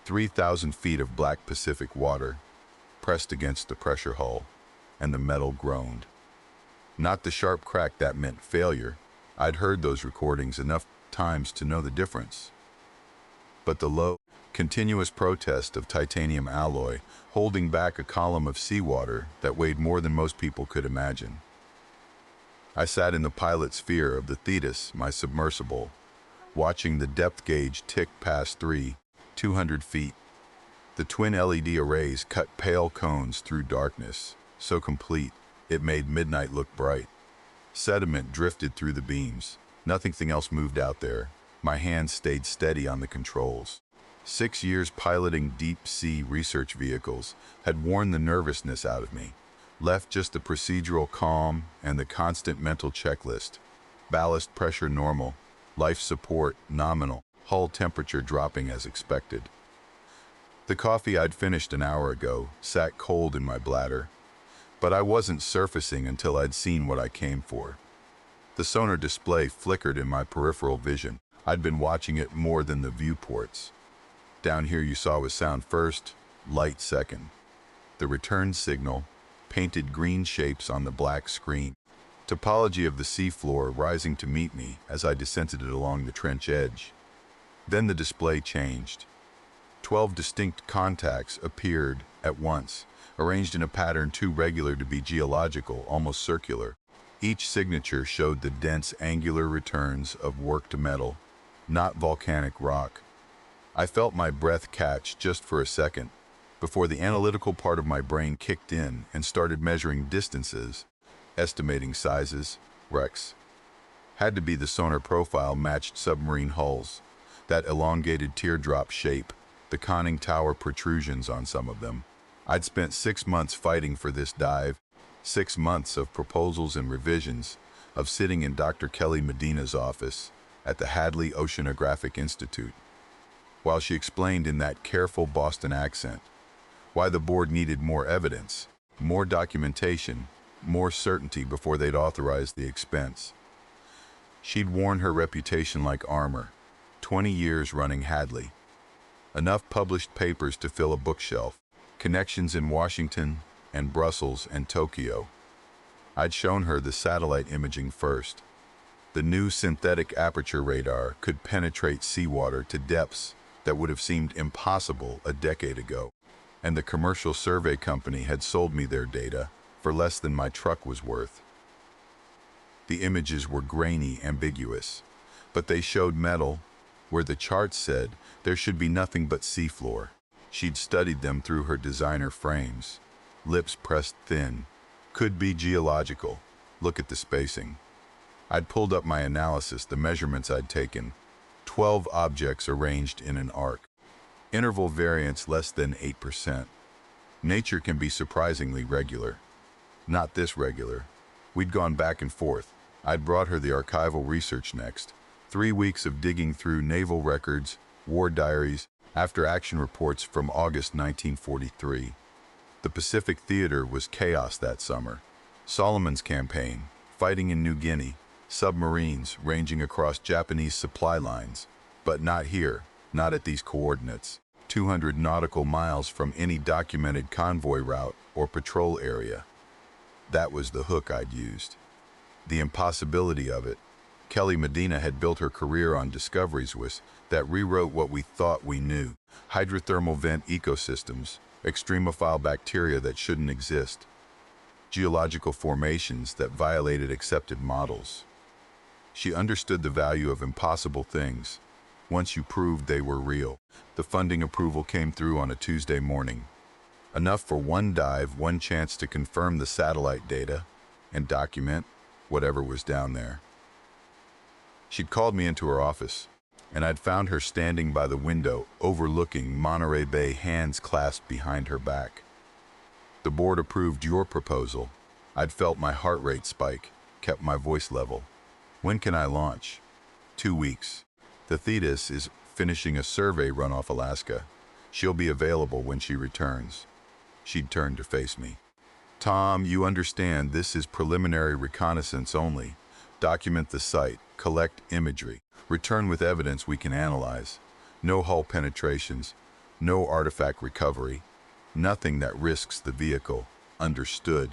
3,000 feet of black Pacific water, pressed against the pressure hull, and the metal groaned. Not the sharp crack that meant failure. I'd heard those recordings enough times to know the difference. But the low, continuous protest of titanium alloy holding back a column of seawater that weighed more than most people could imagine. I sat in the pilot sphere of the Thetis, my submersible, watching the depth gauge tick past 200 feet. The twin LED arrays cut pale cones through darkness, so complete it made midnight look bright. Sediment drifted through the beams. Nothing else moved out there. My hands stayed steady on the controls. 6 years piloting deep-sea research vehicles had worn the nervousness out of me, left just the procedural calm and the constant mental checklist. Ballast pressure normal, life support nominal, hull temperature dropping as expected. The coffee I'd finished an hour ago sat cold in my bladder, but I wasn't surfacing until I'd seen what I came for. The sonar display flickered in my peripheral vision. I'd been watching it more than the viewports. Down here you saw was sound first, light second. The return signal, painted green shapes on the black screen. Topology of the seafloor rising to meet me as I descended along the trench edge. Then the display changed. 12 distinct contacts appeared at once, arranged in a pattern too regular to be geological, almost circular. Each signature showed the dense angular returns of worked metal, not volcanic rock. I felt my breath catch just for a second, before the analytical part of my brain kicked in and started measuring distances, estimating sizes, wrecks. Had to be the sonar profile matched submarine hulls, that elongated teardrop shape, the conning tower protrusions on some of them. I'd spent 6 months fighting for this dive, 6 months of proposals and revisions, of sitting in Dr. Kelly Medina's office at the Hadley Oceanographic Institute, while she explained in that careful Boston accent why the board needed more evidence, more documentation, more certainty before they'd authorize the expense. She'd worn her reputation like armor, 20 years running Hadley. Enough published papers to fill a bookshelf, connections in Washington and Brussels and Tokyo. I'd shown her the satellite imaging first. The new synthetic aperture radar could penetrate seawater to depths that would have seemed impossible a decade ago, and the commercial survey company had sold me their data for less than my truck was worth. The images were grainy, ambiguous, but they showed metal where the charts said there should be nothing but seafloor. She'd studied them through her designer frames, lips pressed thin. Could be geological. Look at the spacing. I'd pulled up my analysis, the measurements I'd taken. 12 objects arranged in an arc. Interval variance less than 8%. Nature can be surprisingly regular. Not this regular. We'd gone back and forth. I'd brought her the archival research next. 3 weeks of digging through naval records, war diaries, after-action reports from August 1943. The Pacific theater was chaos that summer. Solomon's campaign, fighting in New Guinea, submarines ranging across Japanese supply lines. But not here, not at these coordinates. 200 nautical miles from any documented convoy route or patrol area. That was the hook I'd used. The impossibility of it. Kelly Medina had built her career on discoveries that rewrote what we thought we knew. Hydrothermal vent ecosystems, extremophile bacteria that shouldn't exist, geological formations that violated accepted models. She understood the value of impossible things once you proved they were real. The funding approval came through on a Tuesday morning. Enough for one dive, one chance to confirm the satellite data and document whatever was down there. She'd called me into her office, and I'd found her standing by the window overlooking Monterey Bay, hands clasped behind her back. The board approved your proposal. I'd felt my heart rate spike, kept my voice level. When can I launch? 2 weeks. The Thetis is finishing a survey run off Alaska. She'll be available when she returns. She'd turned to face me. Tom, you understand this is preliminary reconnaissance only. Document the site, collect imagery, return with evidence we can analyze. No hull penetrations, No artifact recovery. Nothing that risks the vehicle. Understood.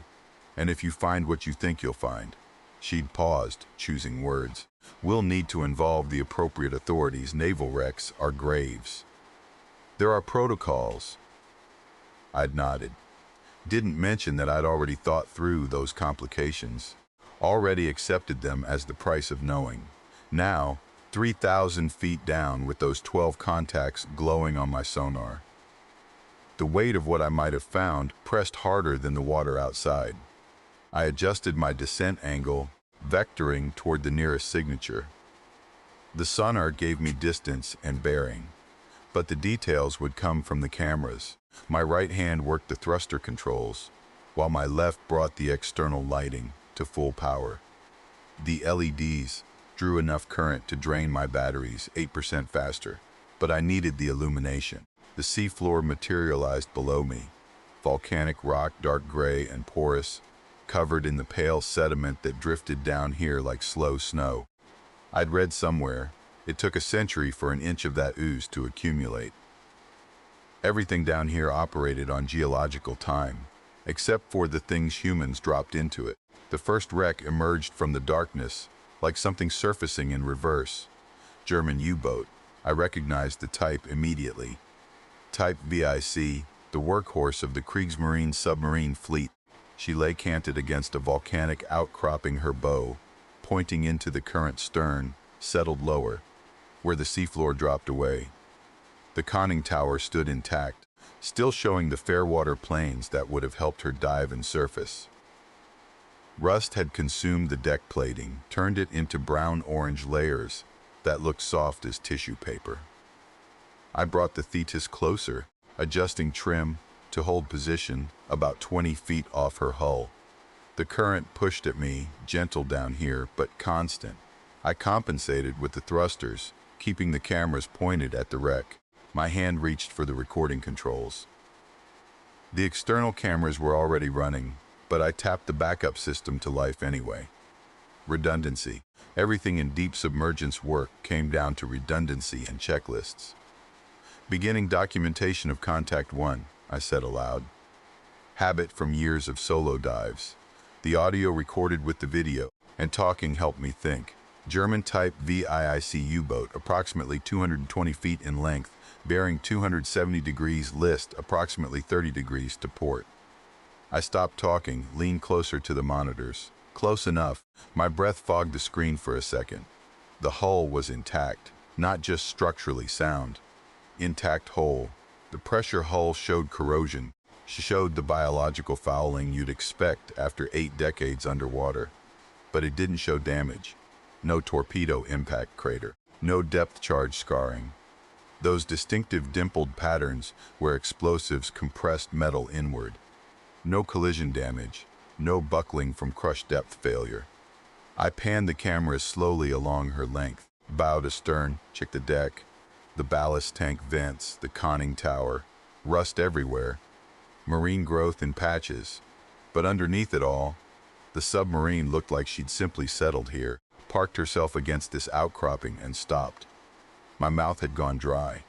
And if you find what you think you'll find. She'd paused, choosing words. We'll need to involve the appropriate authorities. Naval wrecks are graves. There are protocols. I'd nodded. Didn't mention that I'd already thought through those complications. Already accepted them as the price of knowing. Now, 3,000 feet down with those 12 contacts glowing on my sonar. The weight of what I might have found pressed harder than the water outside. I adjusted my descent angle, vectoring toward the nearest signature. The sonar gave me distance and bearing, but the details would come from the cameras. My right hand worked the thruster controls, while my left brought the external lighting to full power. The LEDs drew enough current to drain my batteries 8% faster, but I needed the illumination. The seafloor materialized below me, volcanic rock, dark gray and porous, covered in the pale sediment that drifted down here like slow snow. I'd read somewhere, it took a century for an inch of that ooze to accumulate. Everything down here operated on geological time, except for the things humans dropped into it. The first wreck emerged from the darkness, like something surfacing in reverse. German U-boat. I recognized the type immediately. Type VIC, the workhorse of the Kriegsmarine submarine fleet. She lay canted against a volcanic outcropping, her bow, pointing into the current stern, settled lower, where the seafloor dropped away. The conning tower stood intact, still showing the fair-water plains that would have helped her dive and surface. Rust had consumed the deck plating, turned it into brown-orange layers that looked soft as tissue paper. I brought the Thetis closer, adjusting trim to hold position about 20 feet off her hull. The current pushed at me, gentle down here, but constant. I compensated with the thrusters, keeping the cameras pointed at the wreck. My hand reached for the recording controls. The external cameras were already running, but I tapped the backup system to life anyway. Redundancy. Everything in deep submergence work came down to redundancy and checklists. Beginning documentation of Contact 1, I said aloud. Habit from years of solo dives. The audio recorded with the video, and talking helped me think. German type VIC U-boat, approximately 220 feet in length, bearing 270 degrees list, approximately 30 degrees to port. I stopped talking, leaned closer to the monitors. Close enough. My breath fogged the screen for a second. The hull was intact, not just structurally sound. Intact hull. The pressure hull showed corrosion, showed the biological fouling you'd expect after 8 decades underwater. But it didn't show damage. No torpedo impact crater. No depth charge scarring. Those distinctive dimpled patterns where explosives compressed metal inward. No collision damage. No buckling from crushed depth failure. I panned the cameras slowly along her length, bowed astern, checked the deck, the ballast tank vents, the conning tower, rust everywhere, marine growth in patches. But underneath it all, the submarine looked like she'd simply settled here, parked herself against this outcropping and stopped. My mouth had gone dry.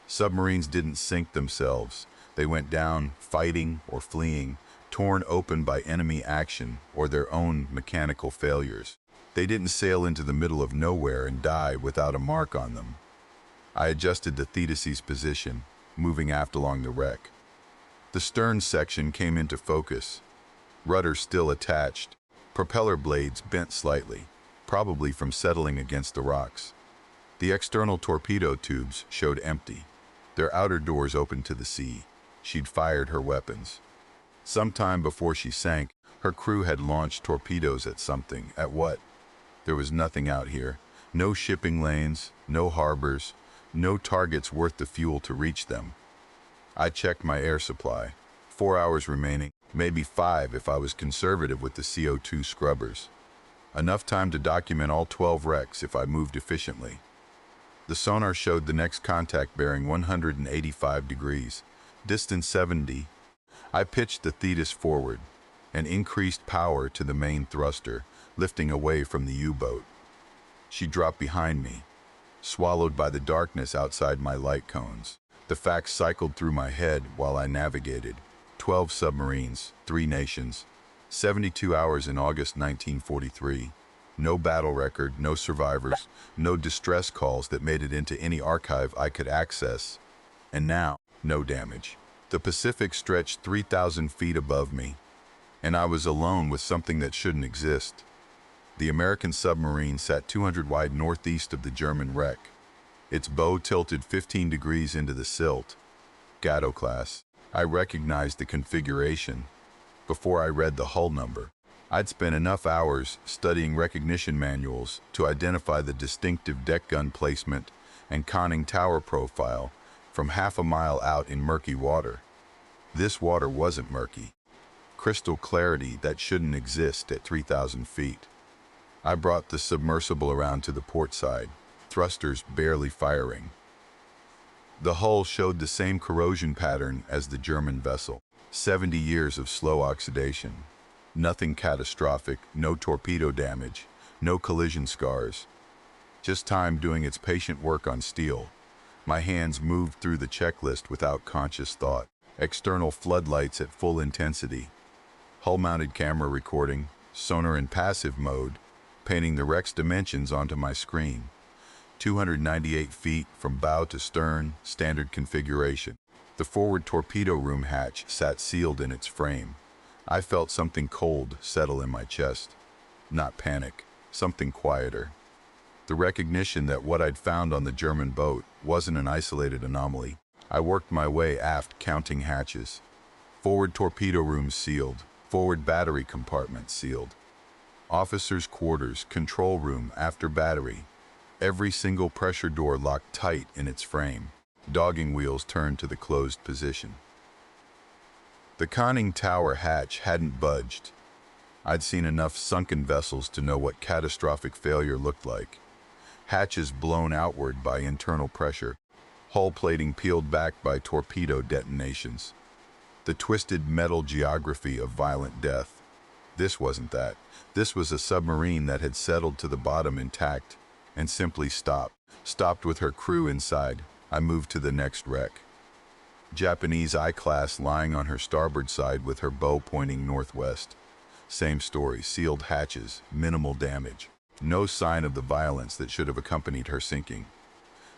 Submarines didn't sink themselves. They went down, fighting or fleeing, torn open by enemy action or their own mechanical failures. They didn't sail into the middle of nowhere and die without a mark on them. I adjusted the Thetis' position, moving aft along the wreck. The stern section came into focus. Rudder still attached, propeller blades bent slightly, probably from settling against the rocks. The external torpedo tubes showed empty, their outer doors open to the sea. She'd fired her weapons. Sometime before she sank, her crew had launched torpedoes at something. At what? There was nothing out here. No shipping lanes, no harbors, no targets worth the fuel to reach them. I checked my air supply. 4 hours remaining, maybe 5 if I was conservative with the CO2 scrubbers. Enough time to document all 12 wrecks if I moved efficiently. The sonar showed the next contact bearing 185 degrees, distance 70. I pitched the Thetis forward and increased power to the main thruster, lifting away from the U-boat. She dropped behind me, swallowed by the darkness outside my light cones. The facts cycled through my head while I navigated. 12 submarines, 3 nations, 72 hours in August 1943. No battle record, no survivors, no distress calls that made it into any archive I could access. And now, no damage. The Pacific stretched 3,000 feet above me, and I was alone with something that shouldn't exist. The American submarine sat 200 wide northeast of the German wreck, its bow tilted 15 degrees into the silt. Gatto class. I recognized the configuration before I read the hull number. I'd spent enough hours studying recognition manuals to identify the distinctive deck gun placement and conning tower profile from half a mile out in murky water. This water wasn't murky. Crystal clarity that shouldn't exist at 3,000 feet. I brought the submersible around to the port side, thrusters barely firing. The hull showed the same corrosion pattern as the German vessel. 70 years of slow oxidation. Nothing catastrophic, no torpedo damage, no collision scars. Just time doing its patient work on steel. My hands moved through the checklist without conscious thought. External floodlights at full intensity. Hull-mounted camera recording, sonar in passive mode, painting the wreck's dimensions onto my screen. 298 feet from bow to stern, standard configuration. The forward torpedo room hatch sat sealed in its frame. I felt something cold settle in my chest. Not panic, something quieter. The recognition that what I'd found on the German boat wasn't an isolated anomaly. I worked my way aft, counting hatches. Forward torpedo room sealed. Forward battery compartment sealed. Officers' quarters, control room, after battery. Every single pressure door locked tight in its frame. Dogging wheels turned to the closed position. The conning tower hatch hadn't budged. I'd seen enough sunken vessels to know what catastrophic failure looked like. Hatches blown outward by internal pressure. Hull plating peeled back by torpedo detonations. The twisted metal geography of violent death. This wasn't that. This was a submarine that had settled to the bottom intact and simply stopped. Stopped with her crew inside. I moved to the next wreck. Japanese I-class lying on her starboard side with her bow pointing northwest. Same story, sealed hatches, minimal damage. No sign of the violence that should have accompanied her sinking.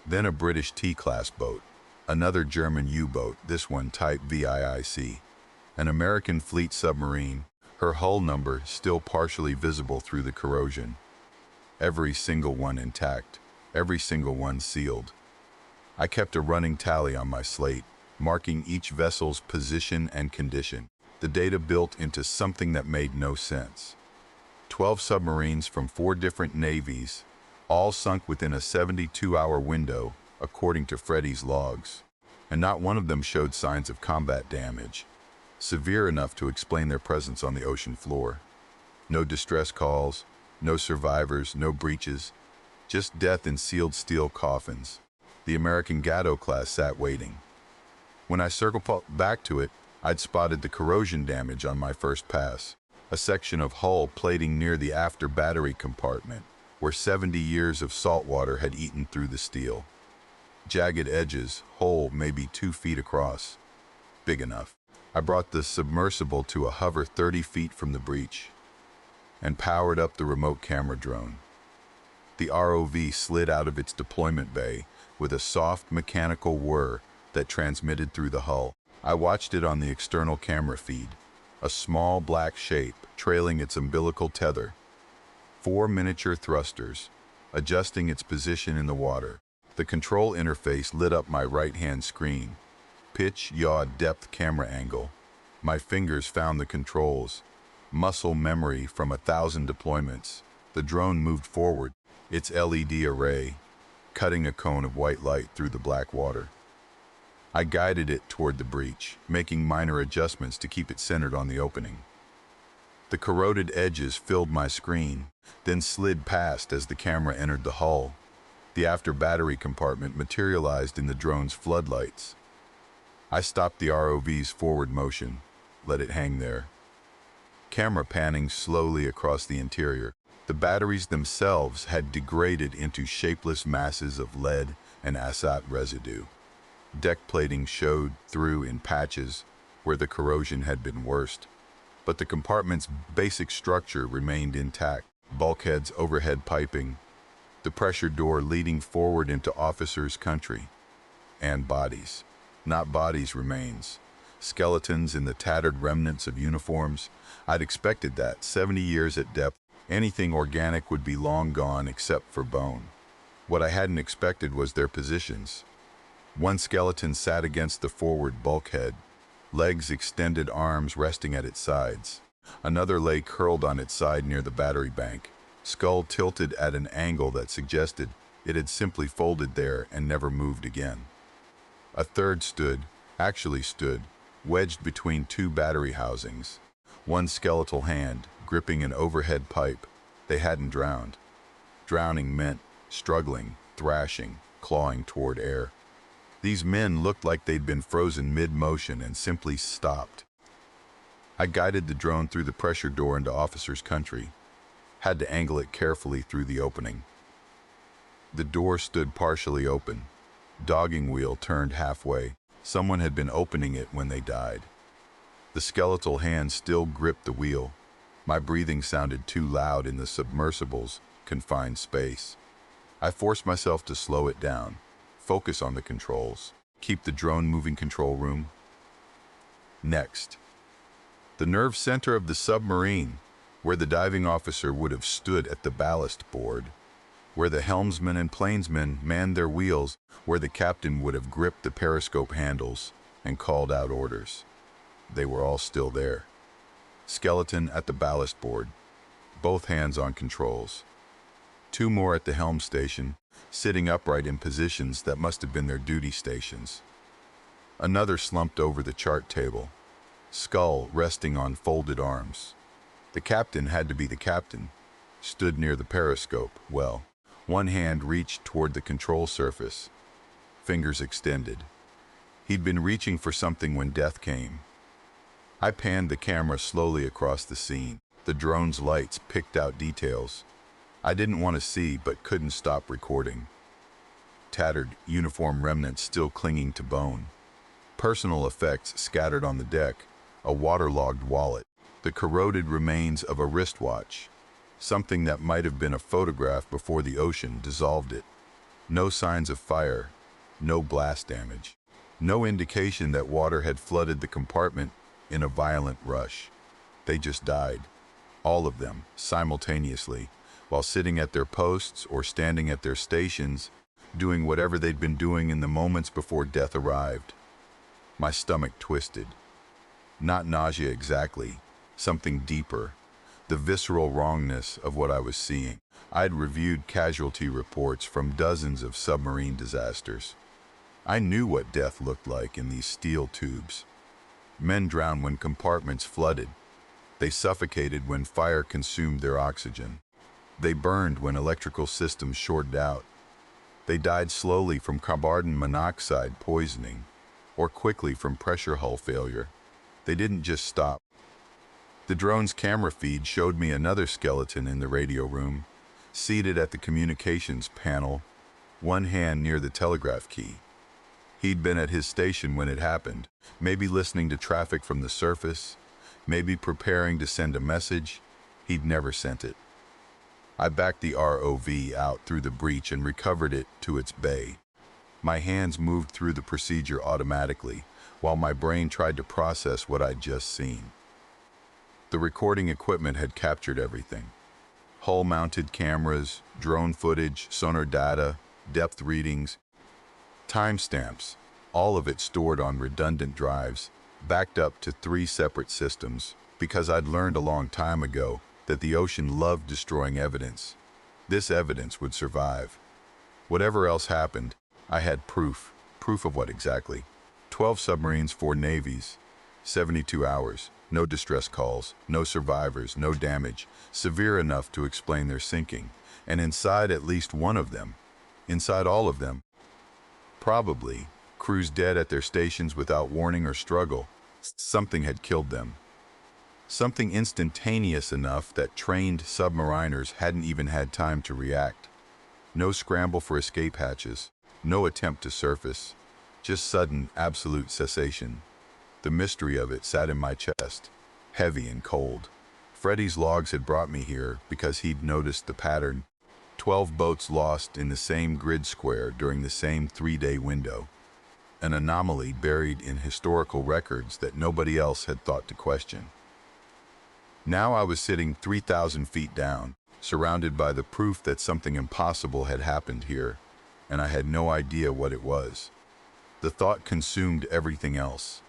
Then a British T-class boat. Another German U-boat, this one type VIIC. An American fleet submarine, her hull number still partially visible through the corrosion. Every single one intact, every single one sealed. I kept a running tally on my slate, marking each vessel's position and condition. The data built into something that made no sense. 12 submarines from 4 different navies, all sunk within a 72-hour window, according to Freddie's logs. And not one of them showed signs of combat damage, severe enough to explain their presence on the ocean floor. No distress calls, no survivors, no breaches, just death in sealed steel coffins. The American Gatto class sat waiting. When I circled back to it, I'd spotted the corrosion damage on my first pass. A section of hull plating near the after battery compartment, where 70 years of salt water had eaten through the steel. Jagged edges, hole maybe 2 feet across. Big enough. I brought the submersible to a hover 30 feet from the breach and powered up the remote camera drone. The ROV slid out of its deployment bay with a soft mechanical whir that transmitted through the hull. I watched it on the external camera feed, a small black shape trailing its umbilical tether. 4 miniature thrusters, adjusting its position in the water. The control interface lit up my right-hand screen. Pitch, yaw, depth camera angle. My fingers found the controls. Muscle memory from 1,000 deployments. The drone moved forward, its LED array cutting a cone of white light through the black water. I guided it toward the breach, making minor adjustments to keep it centered on the opening. The corroded edges filled my screen, then slid past as the camera entered the hull. The after battery compartment materialized in the drone's floodlights. I stopped the ROV's forward motion, let it hang there. Camera panning slowly across the interior. The batteries themselves had degraded into shapeless masses of lead and asat residue. Deck plating showed through in patches where the corrosion had been worst, but the compartment's basic structure remained intact. Bulkheads, overhead piping, the pressure door leading forward into officers' country, and bodies. Not bodies, remains. Skeletons in the tattered remnants of uniforms. I'd expected that, 70 years at depth, anything organic would be long gone except for bone. What I hadn't expected was their positions. One skeleton sat against the forward bulkhead, legs extended, arms resting at its sides. Another lay curled on its side near the battery bank, skull tilted at an angle that suggested it had simply folded there and never moved again. A third actually stood, wedged between two battery housings, one skeletal hand gripping an overhead pipe. They hadn't drowned. Drowning meant struggling, thrashing, clawing toward air. These men looked like they'd been frozen mid-motion and simply stopped. I guided the drone through the pressure door into officers' country, had to angle it carefully through the opening. The door stood partially open, dogging wheel turned halfway. Someone had been opening it when they died. The skeletal hand still gripped the wheel. My breathing sounded too loud in the submersible's confined space. I forced myself to slow it down, focus on the controls, keep the drone moving. Control room. Next. The nerve center of the submarine, where the diving officer would have stood at the ballast board, where the helmsman and plainsman manned their wheels, where the captain would have gripped the periscope handles and called out orders. They were all still there. Skeleton at the ballast board, both hands on controls. Two more at the helm station, sitting upright in positions that must have been their duty stations. Another slumped over the chart table, skull resting on folded arms. The captain had to be the captain, stood near the periscope. Well, one hand reached toward the control surface, fingers extended. He'd been reaching for something when death came. I panned the camera slowly across the scene. The drone's lights picked out details I didn't want to see but couldn't stop recording. Tattered uniform remnants still clinging to bone. Personal effects scattered on the deck, a waterlogged wallet, the corroded remains of a wristwatch, something that might have been a photograph before the ocean dissolved it. No signs of fire, no blast damage, no indication that water had flooded the compartment in a violent rush. They just died, all of them, simultaneously, while sitting at their posts or standing at their stations, doing whatever they'd been doing in the moments before death arrived. My stomach twisted. Not nausea exactly, something deeper, the visceral wrongness of what I was seeing. I'd reviewed casualty reports from dozens of submarine disasters. I knew what death looked like in these steel tubes. Men drowned when compartments flooded. They suffocated when fire consumed their oxygen. They burned when electrical systems shorted out. They died slowly from carbon monoxide poisoning, or quickly from pressure hull failure. They didn't just stop. The drone's camera feed showed me another skeleton in the radio room, seated at the communications panel, one hand near the telegraph key. He'd been at his station when it happened, maybe listening to traffic from the surface, maybe preparing to send a message. He'd never sent it. I backed the ROV out through the breach and recovered it to its bay. My hands moved through the procedure automatically, while my brain tried to process what I'd just seen. The recording equipment had captured everything. Hull-mounted cameras, drone footage, sonar data, depth readings, timestamps, all of it stored on redundant drives, backed up to 3 separate systems, because I'd learned a long time ago that the ocean loved destroying evidence. This evidence would survive. Whatever else happened, I had proof. Proof of what exactly? 12 submarines, 4 navies, 72 hours, no distress calls, no survivors, no damage, severe enough to explain their sinking, and inside at least one of them, inside all of them, probably, crews dead at their stations without warning or struggle. Something had killed them. Something instantaneous enough that trained submariners hadn't even had time to react. No scramble for escape hatches, no attempt to surface, Just sudden, absolute cessation. The mystery of it sat in my chest, heavy and cold. Freddy's logs had brought me here because he'd noticed the pattern. 12 boats lost in the same grid square during the same 3-day window. An anomaly buried in historical records that nobody else had thought to question. Now I was sitting 3,000 feet down, surrounded by the proof that something impossible had happened here, and I had no idea what it was. The thought consumed everything else.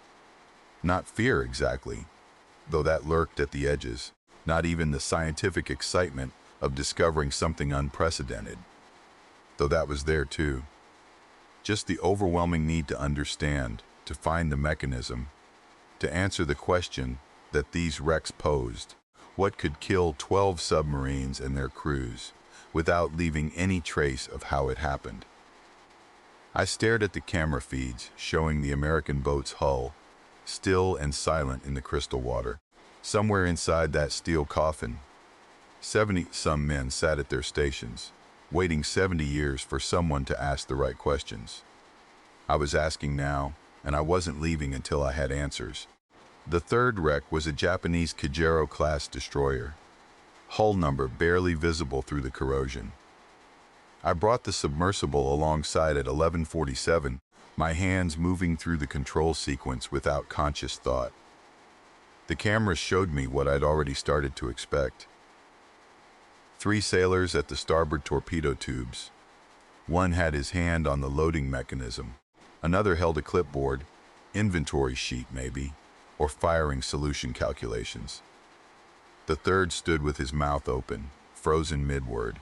Not fear exactly, though that lurked at the edges, not even the scientific excitement of discovering something unprecedented, though that was there too. Just the overwhelming need to understand, to find the mechanism, to answer the question that these wrecks posed. What could kill 12 submarines and their crews without leaving any trace of how it happened? I stared at the camera feeds showing the American boat's hull, still and silent in the crystal water. Somewhere inside that steel coffin, 70-some men sat at their stations, waiting 70 years for someone to ask the right questions. I was asking now, and I wasn't leaving until I had answers. The third wreck was a Japanese Kajero-class destroyer, hull number barely visible through the corrosion. I brought the submersible alongside at 11:47, my hands moving through the control sequence without conscious thought. The cameras showed me what I'd already started to expect. 3 sailors at the starboard torpedo tubes. One had his hand on the loading mechanism. Another held a clipboard, inventory sheet maybe, or firing solution calculations. The third stood with his mouth open, frozen mid-word.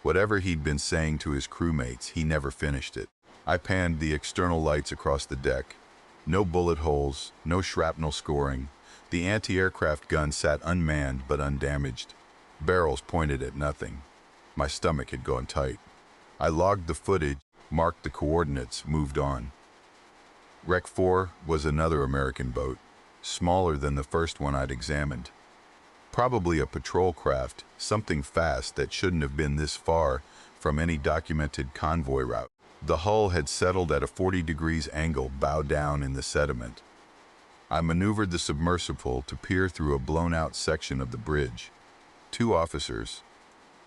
Whatever he'd been saying to his crewmates, he never finished it. I panned the external lights across the deck. No bullet holes, no shrapnel scoring. The anti-aircraft gun sat unmanned but undamaged. Barrels pointed at nothing. My stomach had gone tight. I logged the footage, marked the coordinates, moved on. Wreck 4 was another American boat, smaller than the first one I'd examined. Probably a patrol craft, something fast that shouldn't have been this far from any documented convoy route. The hull had settled at a 40 degrees angle, bow down in the sediment. I maneuvered the submersible to peer through a blown-out section of the bridge. 2 officers,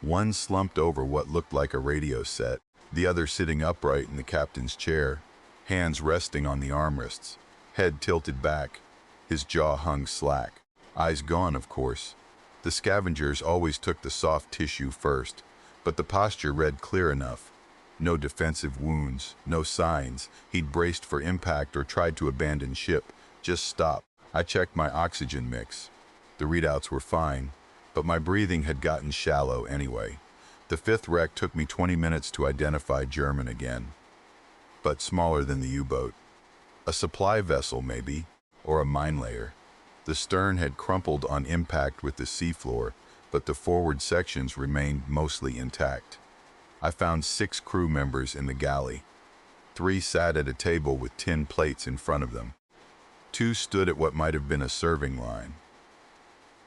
one slumped over what looked like a radio set, the other sitting upright in the captain's chair, hands resting on the armrests, head tilted back, his jaw hung slack. Eyes gone, of course. The scavengers always took the soft tissue first, but the posture read clear enough. No defensive wounds, no signs he'd braced for impact or tried to abandon ship, just stop. I checked my oxygen mix. The readouts were fine, but my breathing had gotten shallow anyway. The 5th wreck took me 20 minutes to identify German again, but smaller than the U-boat. A supply vessel maybe, or a mine layer. The stern had crumpled on impact with the seafloor, but the forward sections remained mostly intact. I found 6 crew members in the galley. 3 sat at a table with tin plates in front of them. 2 stood at what might have been a serving line.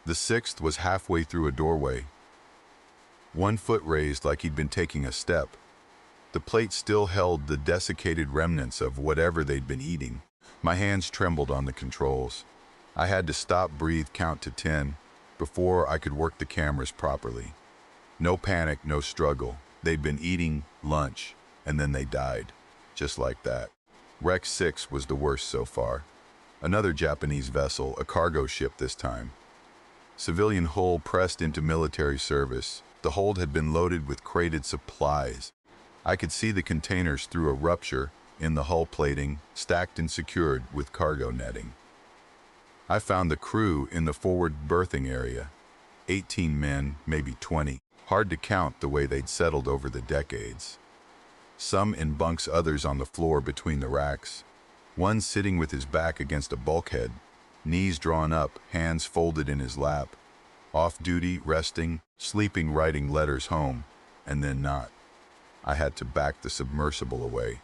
The 6th was halfway through a doorway, 1 foot raised like he'd been taking a step. The plate still held the desiccated remnants of whatever they'd been eating. My hands trembled on the controls. I had to stop, breathe, count to 10 before I could work the cameras properly. No panic, no struggle. They'd been eating lunch, and then they died. Just like that. Wreck 6 was the worst so far. Another Japanese vessel, a cargo ship this time. Civilian hull pressed into military service. The hold had been loaded with crated supplies. I could see the containers through a rupture in the hull plating, stacked and secured with cargo netting. I found the crew in the forward berthing area. 18 men, maybe 20. Hard to count the way they'd settled over the decades. Some in bunks, others on the floor between the racks. One sitting with his back against a bulkhead, knees drawn up, hands folded in his lap. Off-duty, resting, sleeping, writing letters home, and then not. I had to back the submersible away.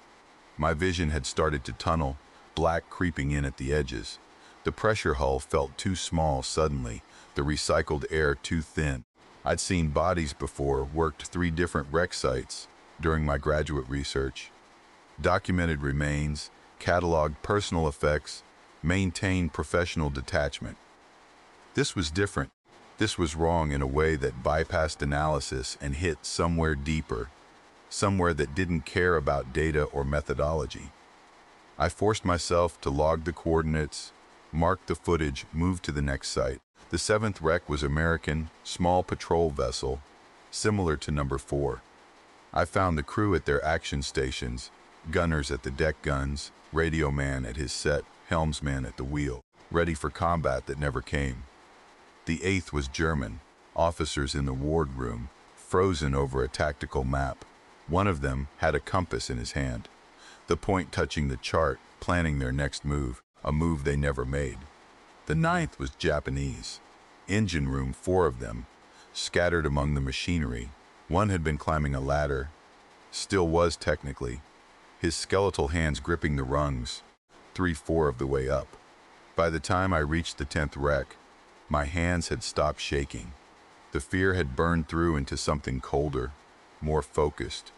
My vision had started to tunnel, black creeping in at the edges. The pressure hull felt too small suddenly, the recycled air too thin. I'd seen bodies before, worked 3 different wreck sites during my graduate research. Documented remains, cataloged personal effects, maintained professional detachment. This was different. This was wrong in a way that bypassed analysis and hit somewhere deeper, somewhere that didn't care about data or methodology. I forced myself to log the coordinates, mark the footage, move to the next site. The seventh wreck was American, small patrol vessel, similar to number 4. I found the crew at their action stations, gunners at the deck guns, radio man at his set, helmsman at the wheel, ready for combat that never came. The 8th was German, officers in the ward room, frozen over a tactical map. One of them had a compass in his hand, the point touching the chart, planning their next move, a move they never made. The 9th was Japanese. Engine room, 4 of them, scattered among the machinery. One had been climbing a ladder, still was technically, his skeletal hands gripping the rungs, 3/4 of the way up. By the time I reached the 10th wreck, my hands had stopped shaking. The fear had burned through into something colder, more focused.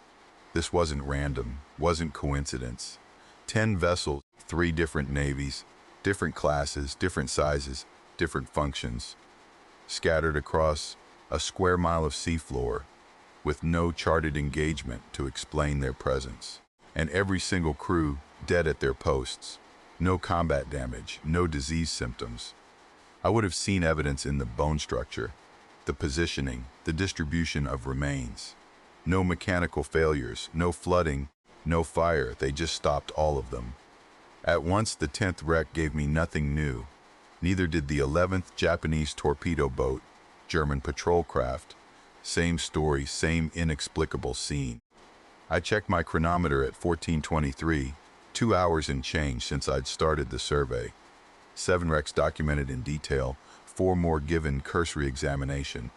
This wasn't random, wasn't coincidence. 10 vessels, 3 different navies, different classes, different sizes, different functions, scattered across a square mile of seafloor, with no charted engagement to explain their presence. And every single crew dead at their posts. No combat damage, no disease symptoms. I would have seen evidence in the bone structure, the positioning, the distribution of remains. No mechanical failures, no flooding, no fire, they just stopped all of them. At once the 10th wreck gave me nothing new. Neither did the 11th Japanese torpedo boat, German patrol craft. Same story, same inexplicable scene. I checked my chronometer at 14:23, 2 hours and change since I'd started the survey. 7 wrecks documented in detail, 4 more given cursory examination.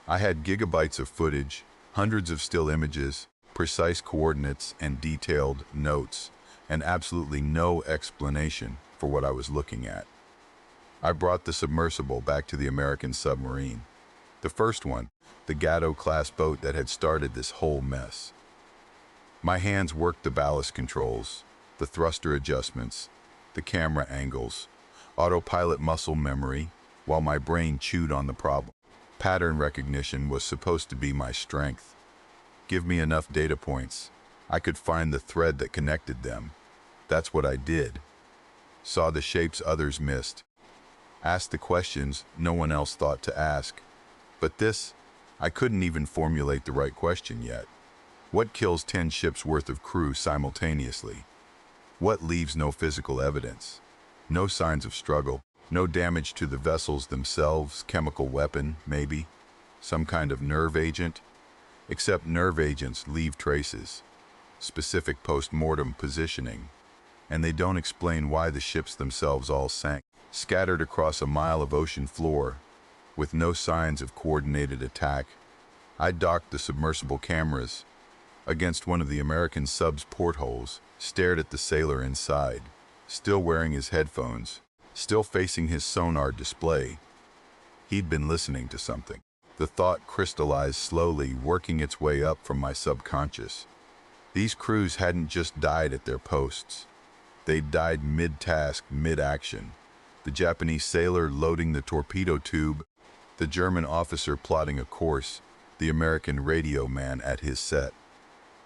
I had gigabytes of footage, hundreds of still images, precise coordinates and detailed notes, and absolutely no explanation for what I was looking at. I brought the submersible back to the American submarine. The first one, the Gatto-class boat that had started this whole mess. My hands worked the ballast controls, the thruster adjustments, the camera angles, autopilot muscle memory, while my brain chewed on the problem. Pattern recognition was supposed to be my strength. Give me enough data points, I could find the thread that connected them. That's what I did. Saw the shapes others missed. Asked the questions no one else thought to ask. But this, I couldn't even formulate the right question yet. What kills 10 ships worth of crew simultaneously? What leaves no physical evidence? No signs of struggle, no damage to the vessels themselves, chemical weapon, maybe, some kind of nerve agent? Except nerve agents leave traces, specific post-mortem positioning, and they don't explain why the ships themselves all sank, scattered across a mile of ocean floor, with no signs of coordinated attack. I docked the submersible cameras against one of the American sub's portholes, stared at the sailor inside, still wearing his headphones, still facing his sonar display. He'd been listening to something. The thought crystallized slowly, working its way up from my subconscious. These crews hadn't just died at their posts. They'd died mid-task, mid-action. The Japanese sailor loading the torpedo tube, the German officer plotting a course, the American radio man at his set.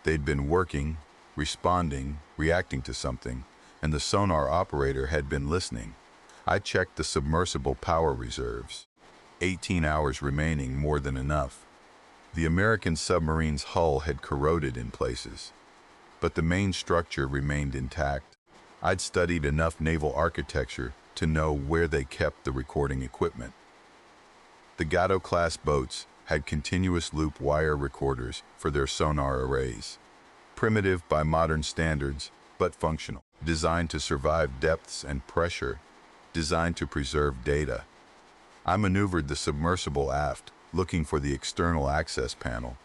They'd been working, responding, reacting to something, and the sonar operator had been listening. I checked the submersible power reserves. 18 hours remaining, more than enough. The American submarine's hull had corroded in places, but the main structure remained intact. I'd studied enough naval architecture to know where they kept the recording equipment. The Gatto-class boats had continuous loop wire recorders for their sonar arrays. Primitive by modern standards, but functional. Designed to survive depths and pressure. Designed to preserve data. I maneuvered the submersible aft, looking for the external access panel.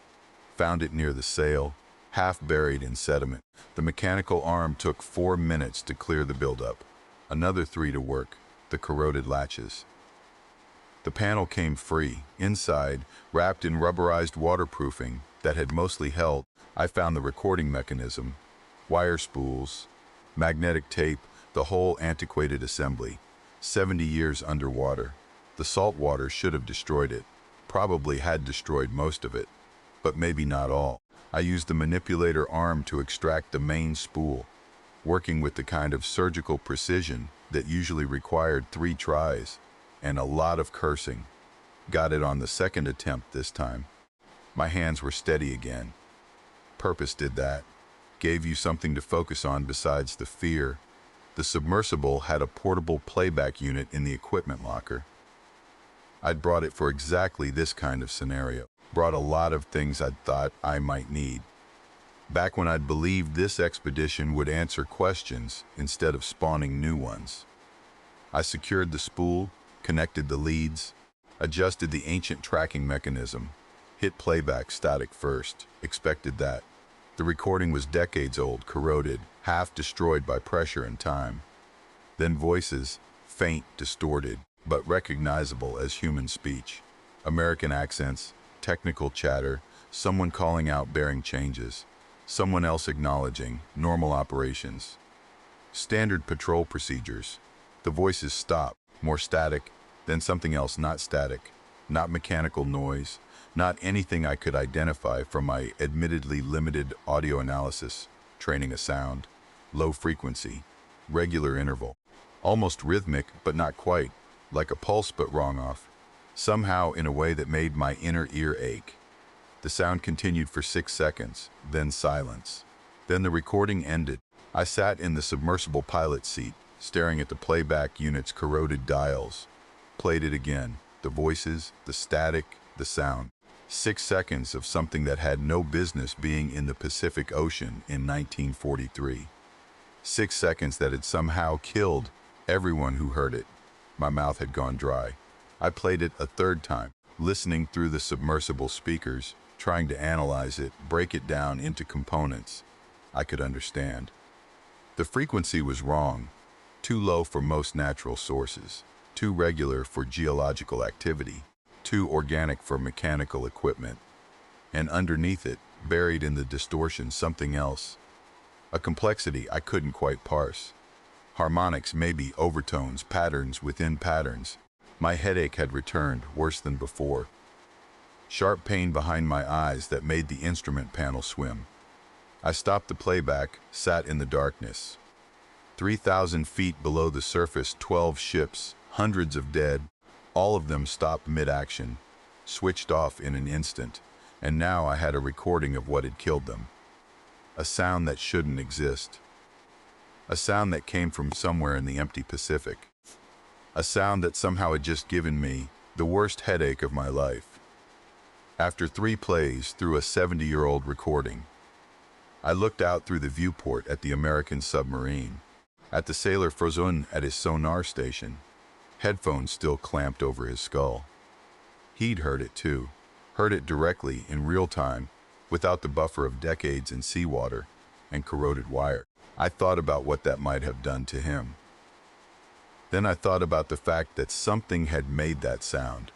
Found it near the sail, half buried in sediment. The mechanical arm took 4 minutes to clear the buildup. Another 3 to work, the corroded latches. The panel came free. Inside, wrapped in rubberized waterproofing that had mostly held, I found the recording mechanism, wire spools, Magnetic tape, the whole antiquated assembly. 70 years underwater. The salt water should have destroyed it. Probably had destroyed most of it, but maybe not all. I used the manipulator arm to extract the main spool, working with the kind of surgical precision that usually required 3 tries and a lot of cursing. Got it on the second attempt this time. My hands were steady again. Purpose did that. Gave you something to focus on besides the fear. The submersible had a portable playback unit in the equipment locker. I'd brought it for exactly this kind of scenario. Brought a lot of things I'd thought I might need. Back when I'd believed this expedition would answer questions instead of spawning new ones. I secured the spool, connected the leads, adjusted the ancient tracking mechanism, hit playback static first, expected that. The recording was decades old, corroded, half destroyed by pressure and time. Then voices, faint, distorted, but recognizable as human speech. American accents, technical chatter, someone calling out bearing changes, someone else acknowledging normal operations. Standard patrol procedures. The voices stop, more static, then something else not static, not mechanical noise, not anything I could identify from my admittedly limited audio analysis. Training a sound, low frequency, regular interval, almost rhythmic but not quite, like a pulse but wrong off, somehow in a way that made my inner ear ache. The sound continued for 6 seconds, then silence. Then the recording ended. I sat in the submersible pilot seat, staring at the playback unit's corroded dials. Played it again, the voices, the static, the sound. 6 seconds of something that had no business being in the Pacific Ocean in 1943. 6 seconds that had somehow killed everyone who heard it. My mouth had gone dry. I played it a third time, listening through the submersible speakers, trying to analyze it, break it down into components I could understand. The frequency was wrong, too low for most natural sources, too regular for geological activity, too organic for mechanical equipment, and underneath it, buried in the distortion, something else, a complexity I couldn't quite parse. Harmonics, maybe overtones, patterns within patterns. My headache had returned, worse than before. Sharp pain behind my eyes that made the instrument panel swim. I stopped the playback, sat in the darkness. 3,000 feet below the surface, 12 ships, hundreds of dead, all of them stopped mid-action, switched off in an instant, and now I had a recording of what had killed them. A sound that shouldn't exist. A sound that came from somewhere in the empty Pacific. A sound that somehow had just given me the worst headache of my life. After 3 plays through a 70-year-old recording, I looked out through the viewport at the American submarine, at the sailor frozen at his sonar station, headphones still clamped over his skull. He'd heard it too, heard it directly in real time, without the buffer of decades in seawater and corroded wire. I thought about what that might have done to him. Then I thought about the fact that something had made that sound.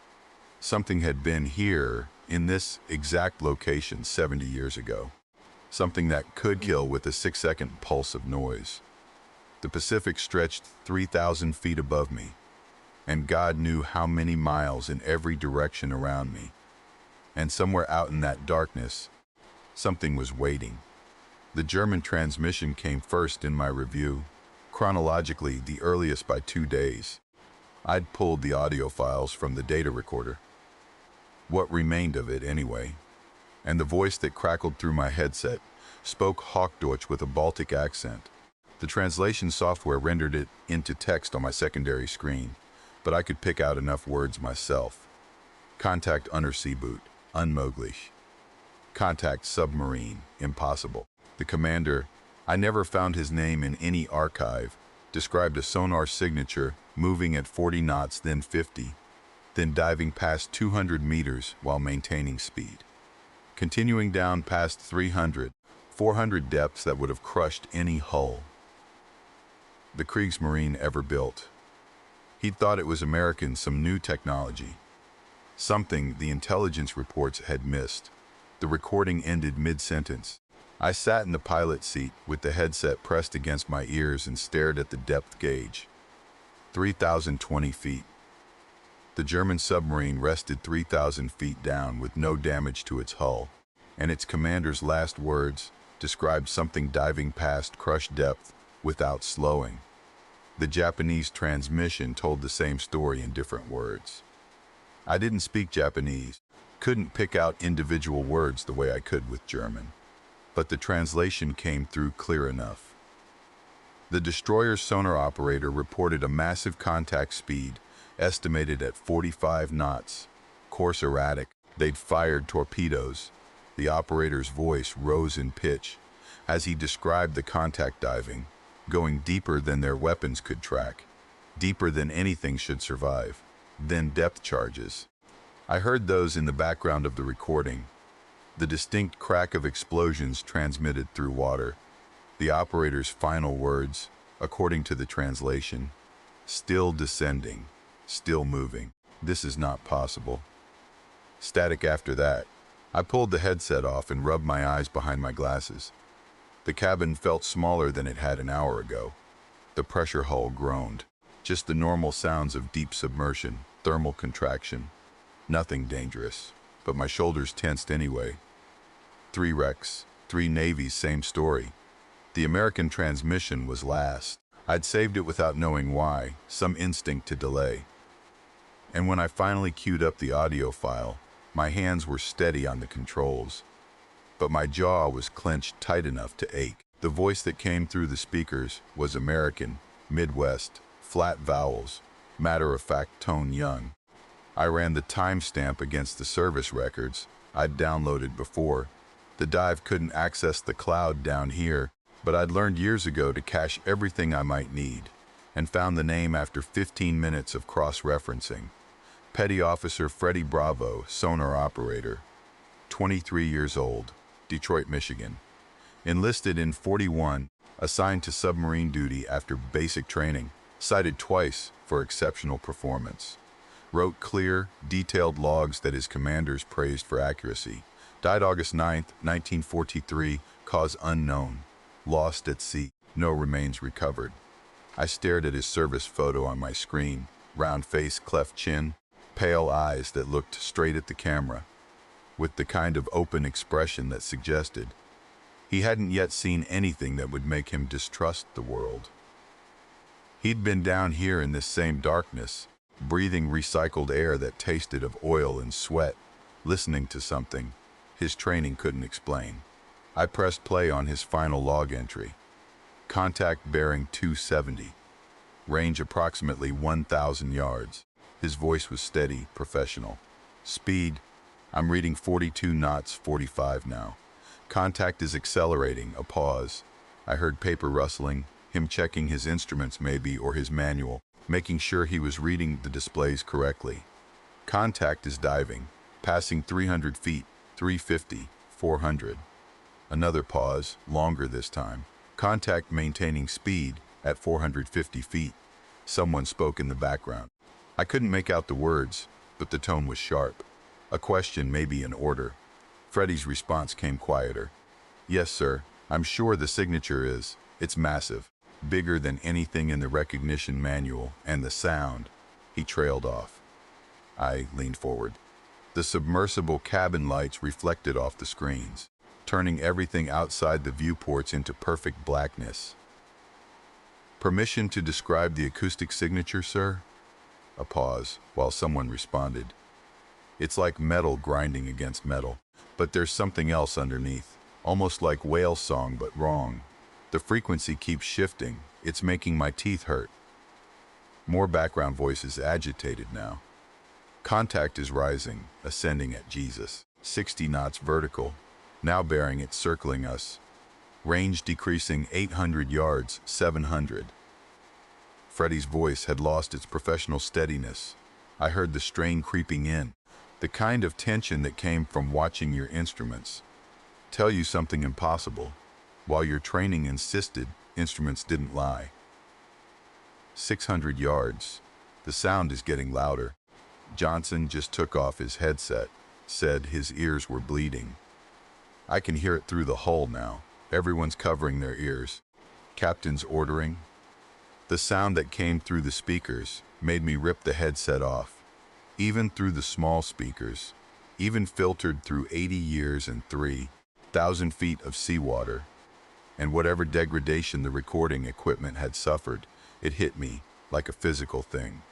Something had been here in this exact location 70 years ago. Something that could kill with a 6-second pulse of noise. The Pacific stretched 3,000 feet above me, and God knew how many miles in every direction around me. And somewhere out in that darkness, something was waiting. The German transmission came first in my review, chronologically the earliest by 2 days. I'd pulled the audio files from the data recorder. What remained of it anyway. And the voice that crackled through my headset spoke Hochdeutsch with a Baltic accent. The translation software rendered it into text on my secondary screen, but I could pick out enough words myself. Contact Unterseeboot, unmöglich. Contact submarine, impossible. The commander, I never found his name in any archive, described a sonar signature moving at 40 knots, then 50, then diving past 200 meters while maintaining speed. Continuing down past 300, 400 depths that would have crushed any hull. The Kriegsmarine ever built. He'd thought it was American, some new technology. Something the intelligence reports had missed. The recording ended mid-sentence. I sat in the pilot seat with the headset pressed against my ears and stared at the depth gauge. 3,020 feet. The German submarine rested 3,000 feet down with no damage to its hull, and its commander's last words described something diving past crushed depth without slowing. The Japanese transmission told the same story in different words. I didn't speak Japanese, couldn't pick out individual words the way I could with German, but the translation came through clear enough. The destroyer's sonar operator reported a massive contact speed, estimated at 45 knots. Course erratic. They'd fired torpedoes. The operator's voice rose in pitch as he described the contact diving, going deeper than their weapons could track, deeper than anything should survive, then depth charges. I heard those in the background of the recording, the distinct crack of explosions transmitted through water, the operator's final words, according to the translation, still descending, still moving. This is not possible. Static after that. I pulled the headset off and rubbed my eyes behind my glasses. The cabin felt smaller than it had an hour ago. The pressure hull groaned. Just the normal sounds of deep submersion, thermal contraction. Nothing dangerous, but my shoulders tensed anyway. 3 wrecks, 3 navies, same story. The American transmission was last. I'd saved it without knowing why, some instinct to delay. And when I finally queued up the audio file, my hands were steady on the controls, but my jaw was clenched tight enough to ache. The voice that came through the speakers was American, Midwest, flat vowels, matter-of-fact tone young. I ran the timestamp against the service records I'd downloaded before. The dive couldn't access the cloud down here, but I'd learned years ago to cache everything I might need, and found the name after 15 minutes of cross-referencing. Petty Officer Freddie Bravo, sonar operator, 23 years old, Detroit, Michigan. Enlisted in 41, assigned to submarine duty after basic training, cited twice for exceptional performance. Wrote clear, detailed logs that his commanders praised for accuracy. Died August 9, 1943, cause unknown. Lost at sea, no remains recovered. I stared at his service photo on my screen, round face, cleft chin, pale eyes that looked straight at the camera, with the kind of open expression that suggested he hadn't yet seen anything that would make him distrust the world. He'd been down here in this same darkness, breathing recycled air that tasted of oil and sweat, listening to something his training couldn't explain. I pressed play on his final log entry. Contact bearing 270. Range approximately 1,000 yards. His voice was steady, professional. Speed, I'm reading 42 knots, 45 now. Contact is accelerating, a pause. I heard paper rustling, him checking his instruments maybe, or his manual, making sure he was reading the displays correctly. Contact is diving, passing 300 feet, 350, 400. Another pause, longer this time. Contact maintaining speed at 450 feet. Someone spoke in the background. I couldn't make out the words, but the tone was sharp. A question, maybe an order. Freddie's response came quieter. Yes, sir. I'm sure the signature is. It's massive. Bigger than anything in the recognition manual, and the sound. He trailed off. I leaned forward. The submersible cabin lights reflected off the screens, turning everything outside the viewports into perfect blackness. Permission to describe the acoustic signature, sir? A pause, while someone responded. It's like metal grinding against metal, but there's something else underneath, almost like whale song but wrong. The frequency keeps shifting. It's making my teeth hurt. More background voices, agitated now. Contact is rising, ascending at Jesus. 60 knots vertical, now bearing it, circling us. Range decreasing 800 yards, 700. Freddie's voice had lost its professional steadiness. I heard the strain creeping in, the kind of tension that came from watching your instruments tell you something impossible. While your training insisted, instruments didn't lie. 600 yards. The sound is getting louder. Johnson just took off his headset, said his ears were bleeding. I can hear it through the hull now. Everyone's covering their ears. Captain's ordering. The sound that came through the speakers made me rip the headset off. Even through the small speakers, even filtered through 80 years and 3,000 feet of seawater, and whatever degradation the recording equipment had suffered, it hit me like a physical thing.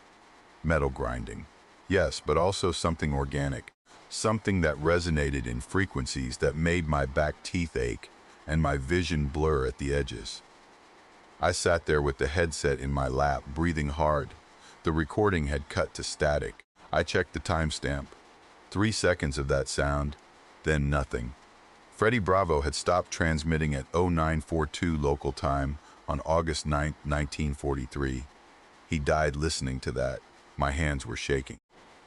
Metal grinding. Yes, but also something organic, something that resonated in frequencies that made my back teeth ache and my vision blur at the edges. I sat there with the headset in my lap, breathing hard. The recording had cut to static. I checked the timestamp. 3 seconds of that sound, then nothing. Freddie Bravo had stopped transmitting at 0942 local time on August 9, 1943. He died listening to that. My hands were shaking.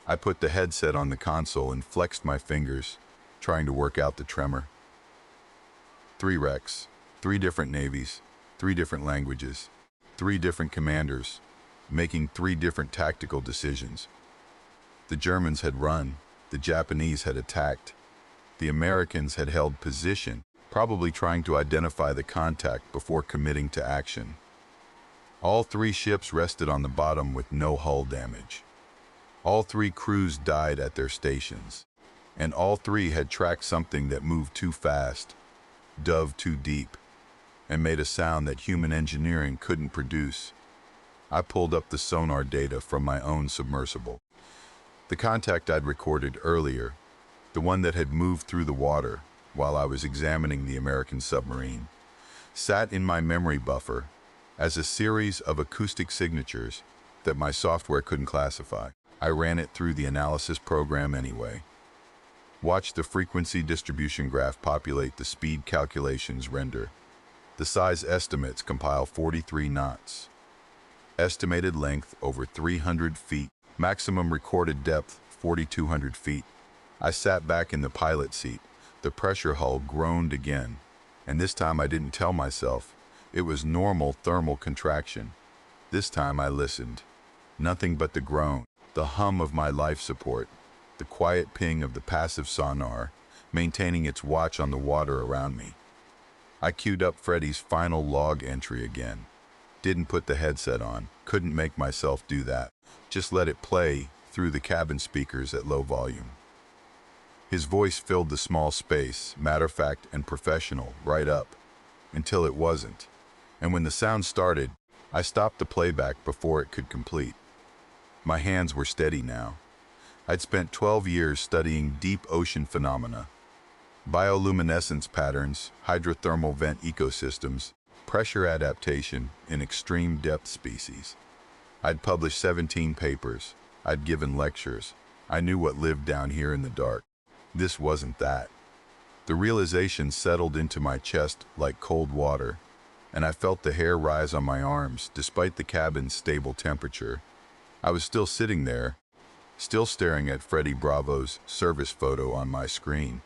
I put the headset on the console and flexed my fingers, trying to work out the tremor. 3 wrecks, 3 different navies, 3 different languages, 3 different commanders, making 3 different tactical decisions. The Germans had run, the Japanese had attacked, the Americans had held position, probably trying to identify the contact before committing to action. All 3 ships rested on the bottom with no hull damage. All 3 crews died at their stations, and all 3 had tracked something that moved too fast, dove too deep, and made a sound that human engineering couldn't produce. I pulled up the sonar data from my own submersible. The contact I'd recorded earlier, the one that had moved through the water while I was examining the American submarine, sat in my memory buffer as a series of acoustic signatures that my software couldn't classify. I ran it through the analysis program anyway. Watch the frequency distribution graph populate, the speed calculations render. The size estimates compile 43 knots. Estimated length over 300 feet. Maximum recorded depth 4,200 feet. I sat back in the pilot seat. The pressure hull groaned again, and this time I didn't tell myself. It was normal thermal contraction. This time I listened. Nothing but the groan, the hum of my life support, the quiet ping of the passive sonar, maintaining its watch on the water around me. I queued up Freddie's final log entry again. Didn't put the headset on, couldn't make myself do that. Just let it play through the cabin speakers at low volume. His voice filled the small space, matter-of-fact and professional, right up, until it wasn't. And when the sound started, I stopped the playback before it could complete. My hands were steady now. I'd spent 12 years studying deep ocean phenomena, bioluminescence patterns, hydrothermal vent ecosystems, pressure adaptation in extreme depth species. I'd published 17 papers. I'd given lectures. I knew what lived down here in the dark. This wasn't that. The realization settled into my chest like cold water, and I felt the hair rise on my arms despite the cabin's stable temperature. I was still sitting there, still staring at Freddie Bravo's service photo on my screen,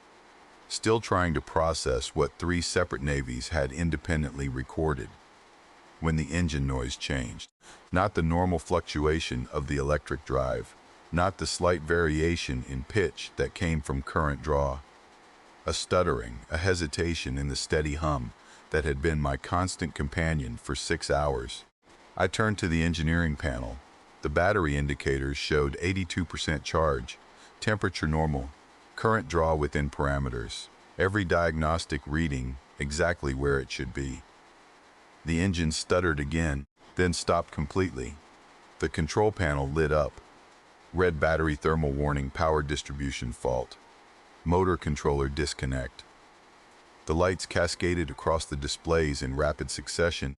still trying to process what 3 separate navies had independently recorded, when the engine noise changed. Not the normal fluctuation of the electric drive, not the slight variation in pitch that came from current draw. A stuttering, a hesitation in the steady hum that had been my constant companion for 6 hours. I turned to the engineering panel. The battery indicators showed 82% charge, temperature normal, current draw within parameters, every diagnostic reading exactly where it should be. The engine stuttered again, then stopped completely. The control panel lit up. Red battery thermal warning, power distribution fault. Motor controller disconnect. The lights cascaded across the displays in rapid succession,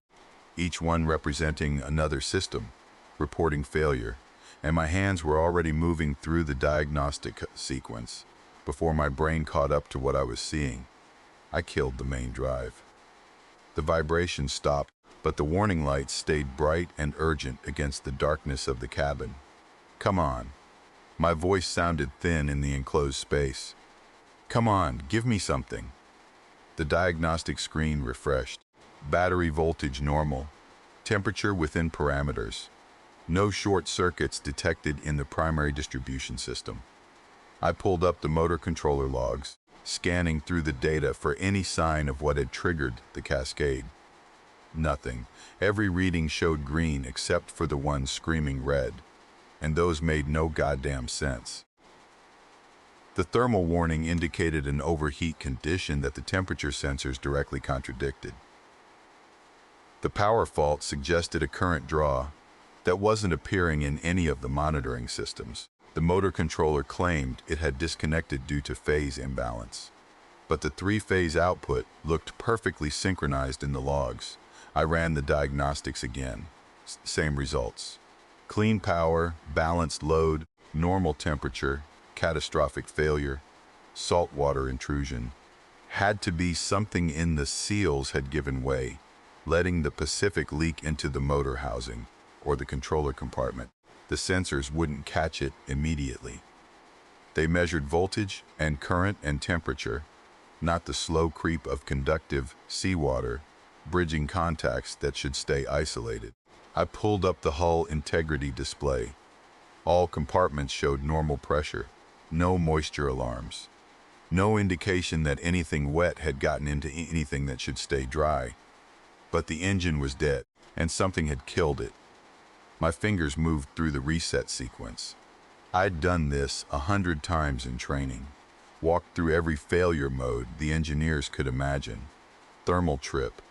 each one representing another system, reporting failure, and my hands were already moving through the diagnostic sequence before my brain caught up to what I was seeing. I killed the main drive. The vibration stopped, but the warning lights stayed bright and urgent against the darkness of the cabin. Come on. My voice sounded thin in the enclosed space. Come on, give me something. The diagnostic screen refreshed. Battery voltage normal. Temperature within parameters. No short circuits detected in the primary distribution system. I pulled up the motor controller logs. scanning through the data for any sign of what had triggered the cascade. Nothing. Every reading showed green except for the one screaming red, and those made no goddamn sense. The thermal warning indicated an overheat condition that the temperature sensors directly contradicted. The power fault suggested a current draw that wasn't appearing in any of the monitoring systems. The motor controller claimed it had disconnected due to phase imbalance, but the three-phase output looked perfectly synchronized in the logs. I ran the diagnostics again. Same results. Clean power, balanced load, normal temperature, catastrophic failure, saltwater intrusion. Had to be something in the seals had given way, letting the Pacific leak into the motor housing or the controller compartment. The sensors wouldn't catch it immediately. They measured voltage and current and temperature, not the slow creep of conductive seawater bridging contacts that should stay isolated. I pulled up the hull integrity display. All compartments showed normal pressure, no moisture alarms, no indication that anything wet had gotten into anything that should stay dry. But the engine was dead, and something had killed it. My fingers moved through the reset sequence. I'd done this 100 times in training, walked through every failure mode the engineers could imagine. Thermal trip,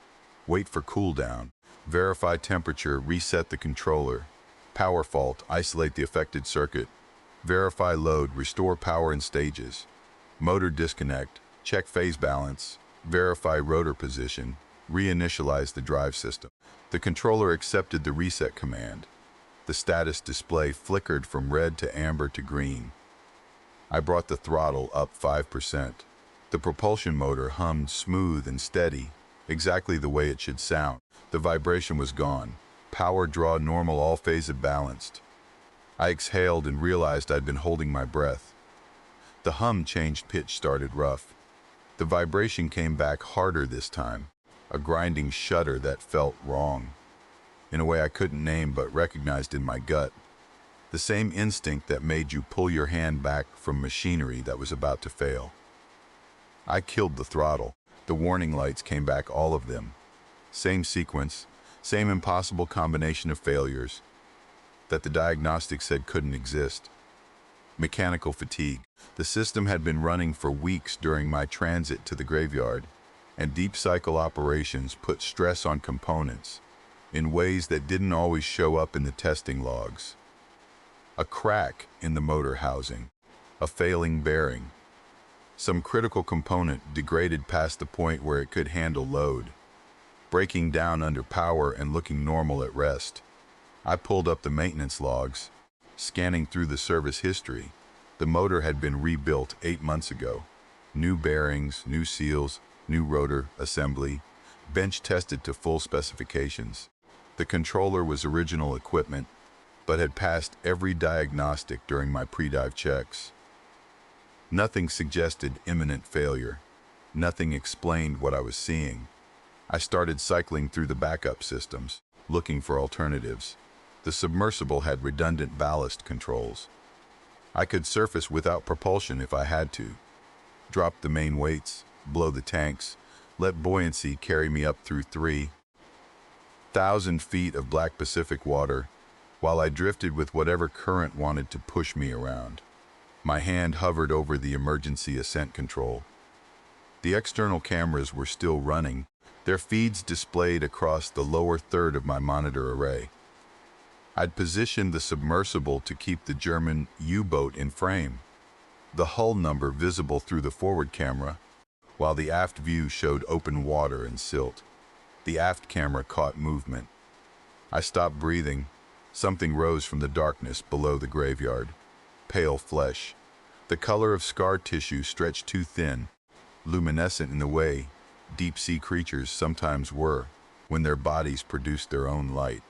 wait for cooldown, verify temperature, reset the controller, power fault, isolate the affected circuit, verify load, restore power in stages, motor disconnect, check phase balance, verify rotor position, reinitialize the drive system. The controller accepted the reset command. The status display flickered from red to amber to green. I brought the throttle up 5%. The propulsion motor hummed smooth and steady, exactly the way it should sound. The vibration was gone. Power draw normal, all phases balanced. I exhaled and realized I'd been holding my breath. The hum changed, pitch started rough. The vibration came back harder this time, a grinding shudder that felt wrong, in a way I couldn't name but recognized in my gut. The same instinct that made you pull your hand back from machinery that was about to fail. I killed the throttle. The warning lights came back, all of them. Same sequence, same impossible combination of failures that the diagnostics said couldn't exist. Mechanical fatigue. The system had been running for weeks during my transit to the graveyard, and deep cycle operations put stress on components in ways that didn't always show up in the testing logs. A crack in the motor housing, a failing bearing. Some critical component degraded past the point where it could handle load, breaking down under power and looking normal at rest. I pulled up the maintenance logs, scanning through the service history. The motor had been rebuilt 8 months ago. New bearings, new seals, new rotor assembly, bench tested to full specifications. The controller was original equipment, but had passed every diagnostic during my pre-dive checks. Nothing suggested imminent failure. Nothing explained what I was seeing. I started cycling through the backup systems, looking for alternatives. The submersible had redundant ballast controls. I could surface without propulsion if I had to. Drop the main weights, blow the tanks, let buoyancy carry me up through 3,000 feet of Black Pacific water, while I drifted with whatever current wanted to push me around. My hand hovered over the emergency ascent control. The external cameras were still running, their feeds displayed across the lower third of my monitor array. I'd positioned the submersible to keep the German U-boat in frame, the hull number visible through the forward camera, while the aft view showed open water and silt. The aft camera caught movement. I stopped breathing. Something rose from the darkness below the graveyard. Pale flesh. The color of scar tissue stretched too thin, luminescent in the way deep-sea creatures sometimes were when their bodies produced their own light.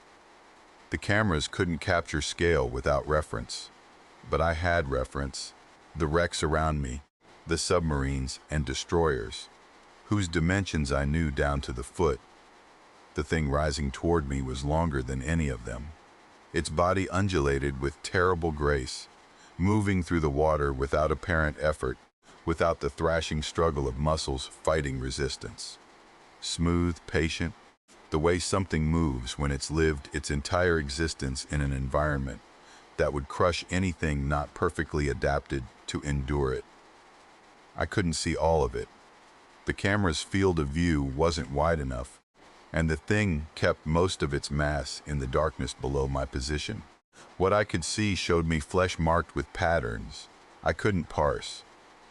The cameras couldn't capture scale without reference, but I had reference. The wrecks around me, the submarines and destroyers, whose dimensions I knew down to the foot. The thing rising toward me was longer than any of them. Its body undulated with terrible grace, moving through the water without apparent effort, without the thrashing struggle of muscles fighting resistance. Smooth, patient, the way something moves when it's lived its entire existence in an environment that would crush anything not perfectly adapted to endure it. I couldn't see all of it. The camera's field of view wasn't wide enough, and the thing kept most of its mass in the darkness below my position. What I could see showed me flesh marked with patterns I couldn't parse,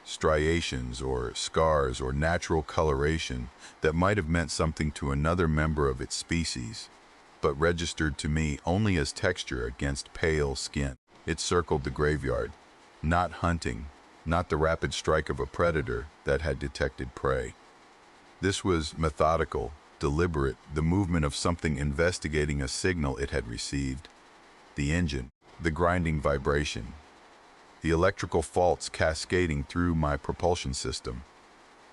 striations or scars or natural coloration that might have meant something to another member of its species, but registered to me only as texture against pale skin. It circled the graveyard, not hunting, not the rapid strike of a predator that had detected prey. This was methodical, deliberate, the movement of something investigating a signal it had received. The engine, the grinding vibration, the electrical faults cascading through my propulsion system.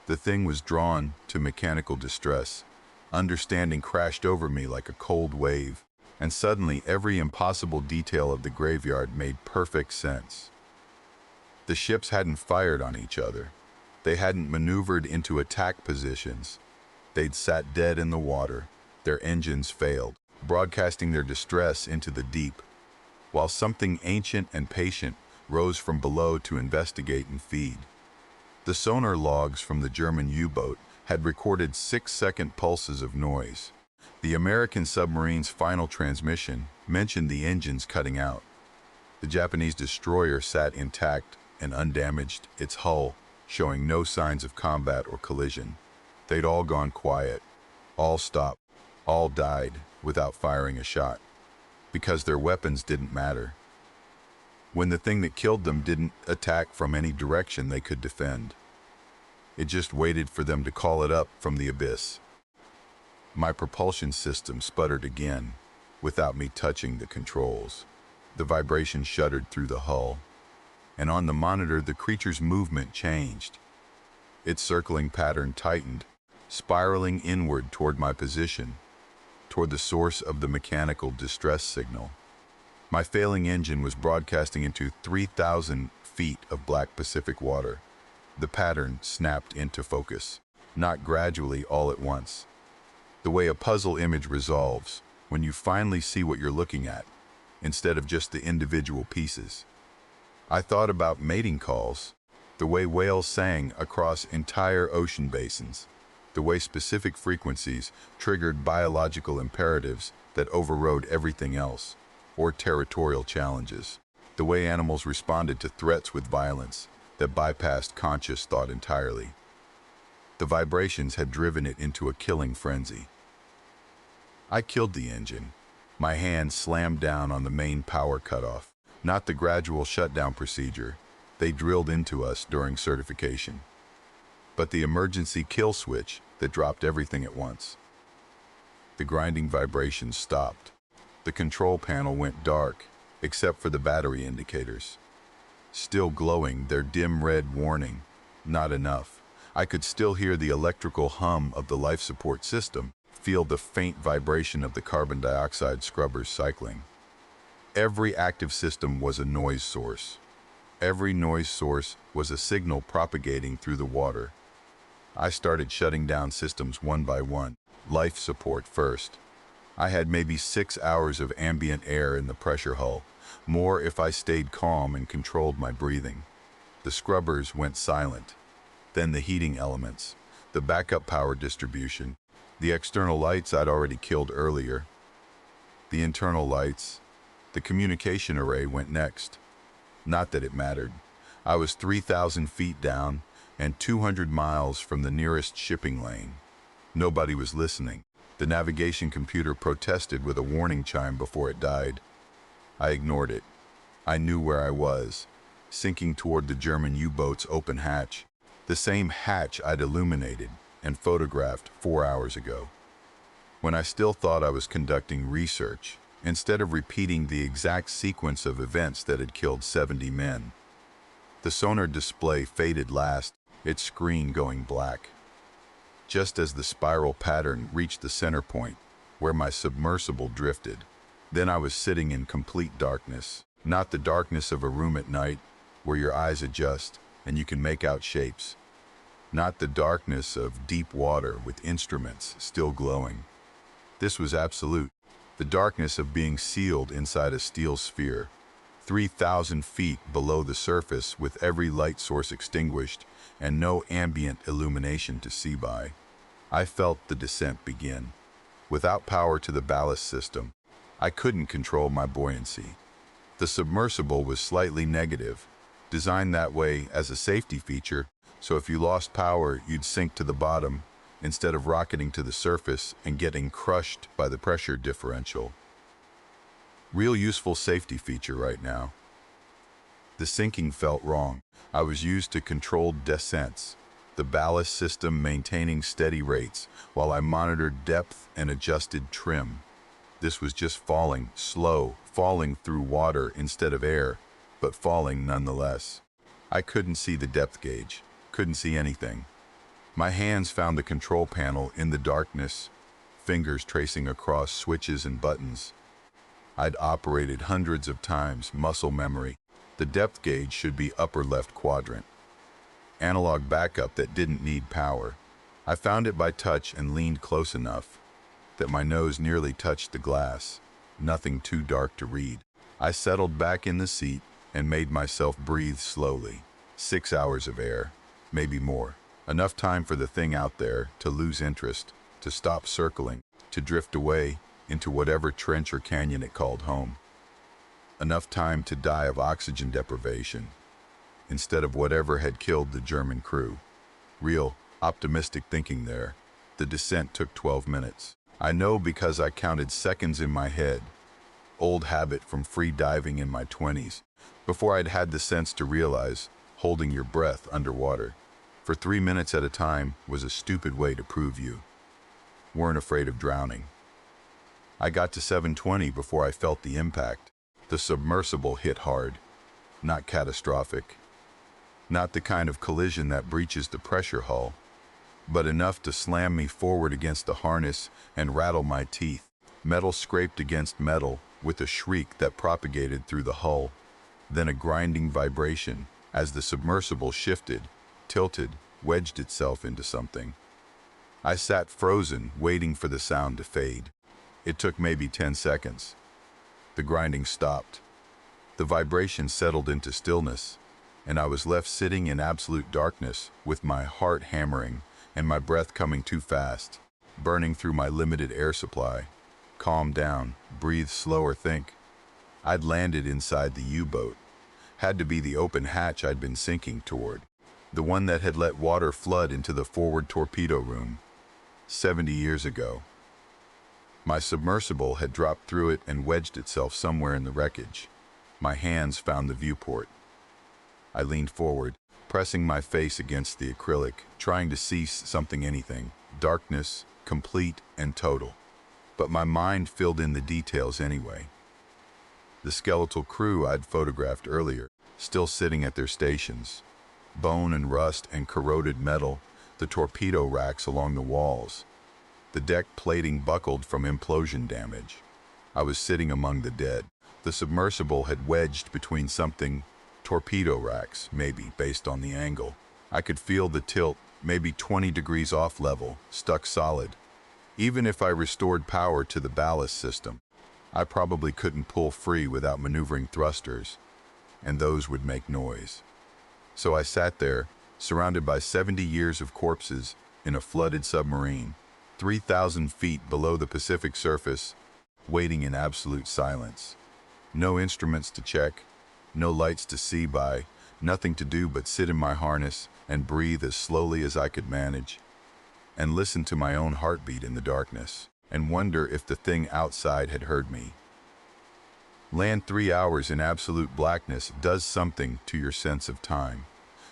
The thing was drawn to mechanical distress. Understanding crashed over me like a cold wave, and suddenly every impossible detail of the graveyard made perfect sense. The ships hadn't fired on each other. They hadn't maneuvered into attack positions. They'd sat dead in the water. Their engines failed, broadcasting their distress into the deep, while something ancient and patient rose from below to investigate and feed. The sonar logs from the German U-boat had recorded 6-second pulses of noise. The American submarine's final transmission mentioned the engines cutting out. The Japanese destroyer sat intact and undamaged, its hull showing no signs of combat or collision. They'd all gone quiet, all stopped, all died without firing a shot, because their weapons didn't matter. When the thing that killed them didn't attack from any direction they could defend. It just waited for them to call it up from the abyss. My propulsion system sputtered again, without me touching the controls. The vibration shuddered through the hull, and on the monitor the creature's movement changed. Its circling pattern tightened, spiraling inward toward my position, toward the source of the mechanical distress signal. My failing engine was broadcasting into 3,000 feet of black Pacific water. The pattern snapped into focus, not gradually all at once. The way a puzzle image resolves when you finally see what you're looking at, instead of just the individual pieces. I thought about mating calls, the way whales sang across entire ocean basins, the way specific frequencies triggered biological imperatives that overrode everything else, or territorial challenges, the way animals responded to threats with violence that bypassed conscious thought entirely. The vibrations had driven it into a killing frenzy. I killed the engine. My hand slammed down on the main power cutoff, not the gradual shutdown procedure they drilled into us during certification, but the emergency kill switch that dropped everything at once. The grinding vibrations stopped. The control panel went dark, except for the battery indicators. Still glowing, their dim red warning, not enough. I could still hear the electrical hum of the life support system, feel the faint vibration of the carbon dioxide scrubbers cycling. Every active system was a noise source. Every noise source was a signal propagating through the water. I started shutting down systems one by one. Life support first. I had maybe 6 hours of ambient air in the pressure hull, more if I stayed calm and controlled my breathing. The scrubbers went silent. Then the heating elements, the backup power distribution, the external lights I'd already killed earlier. The internal lights, the communication array went next. Not that it mattered. I was 3,000 feet down and 200 miles from the nearest shipping lane. Nobody was listening. The navigation computer protested with a warning chime before it died. I ignored it. I knew where I was, sinking toward the German U-boat's open hatch, the same hatch I'd illuminated and photographed 4 hours ago. When I still thought I was conducting research, instead of repeating the exact sequence of events that had killed 70 men. The sonar display faded last, its screen going black. Just as the spiral pattern reached the center point, where my submersible drifted, then I was sitting in complete darkness. Not the darkness of a room at night, where your eyes adjust, and you can make out shapes. Not the darkness of deep water with instruments still glowing. This was absolute. The darkness of being sealed inside a steel sphere, 3,000 feet below the surface with every light source extinguished and no ambient illumination to see by. I felt the descent begin. Without power to the ballast system, I couldn't control my buoyancy. The submersible was slightly negative, designed that way as a safety feature, so if you lost power, you'd sink to the bottom instead of rocketing to the surface and getting crushed by the pressure differential. Real useful safety feature right now. The sinking felt wrong. I was used to controlled descents, the ballast system maintaining steady rates while I monitored depth and adjusted trim. This was just falling, slow, falling through water instead of air, but falling nonetheless. I couldn't see the depth gauge, couldn't see anything. My hands found the control panel in the darkness, fingers tracing across switches and buttons. I'd operated hundreds of times, muscle memory. The depth gauge should be upper left quadrant. Analog backup that didn't need power. I found it by touch and leaned close enough that my nose nearly touched the glass. Nothing too dark to read. I settled back in the seat and made myself breathe slowly. 6 hours of air, maybe more. Enough time for the thing out there to lose interest, to stop circling, to drift away into whatever trench or canyon it called home. Enough time to die of oxygen deprivation, instead of whatever had killed the German crew. Real, optimistic thinking there. The descent took 12 minutes. I know because I counted seconds in my head. Old habit from free diving in my 20s, before I'd had the sense to realize holding your breath underwater for 3 minutes at a time was a stupid way to prove you weren't afraid of drowning. I got to 720 before I felt the impact. The submersible hit hard, not catastrophic. Not the kind of collision that breaches the pressure hull, but enough to slam me forward against the harness and rattle my teeth. Metal scraped against metal with a shriek that propagated through the hull, then a grinding vibration as the submersible shifted, tilted, wedged itself into something. I sat frozen, waiting for the sound to fade. It took maybe 10 seconds. The grinding stopped. The vibration settled into stillness, and I was left sitting in absolute darkness with my heart hammering and my breath coming too fast, burning through my limited air supply. Calm down, breathe slower, think. I'd landed inside the U-boat. Had to be the open hatch I'd been sinking toward, the one that had let water flood into the forward torpedo room 70 years ago. My submersible had dropped through it and wedged itself somewhere in the wreckage. My hands found the viewport. I leaned forward, pressing my face against the acrylic, trying to see something, anything. Darkness, complete and total. But my mind filled in the details anyway. The skeletal crew I'd photographed earlier, still sitting at their stations. Bone and rust and corroded metal, the torpedo racks along the walls. The deck plating buckled from implosion damage. I was sitting among the dead. The submersible had wedged between something, torpedo racks, maybe, based on the angle. I could feel the tilt, maybe 20 degrees off level, stuck solid. Even if I restored power to the ballast system, I probably couldn't pull free without maneuvering thrusters, and those would make noise. So I sat there, surrounded by 70 years of corpses in a flooded submarine, 3,000 feet below the Pacific surface, waiting in absolute silence. No instruments to check, no lights to see by, nothing to do but sit in my harness and breathe as slowly as I could manage, and listen to my own heartbeat in the darkness, and wonder if the thing outside had heard me. Land 3 hours in absolute blackness does something to your sense of time,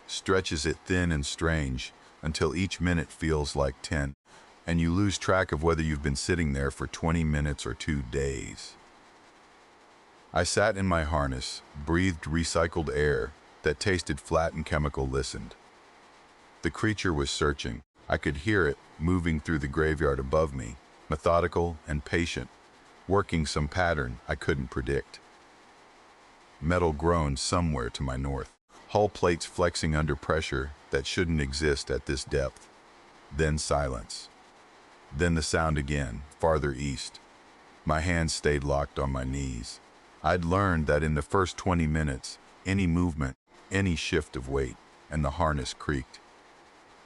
stretches it thin and strange until each minute feels like 10, and you lose track of whether you've been sitting there for 20 minutes or 2 days. I sat in my harness, breathed recycled air that tasted flat and chemical, listened. The creature was searching. I could hear it moving through the graveyard above me, methodical and patient, working some pattern I couldn't predict. Metal groaned somewhere to my north. hull plates flexing under pressure that shouldn't exist at this depth. Then silence. Then the sound again, farther east. My hands stayed locked on my knees. I'd learned that in the first 20 minutes, any movement, any shift of weight, and the harness creaked.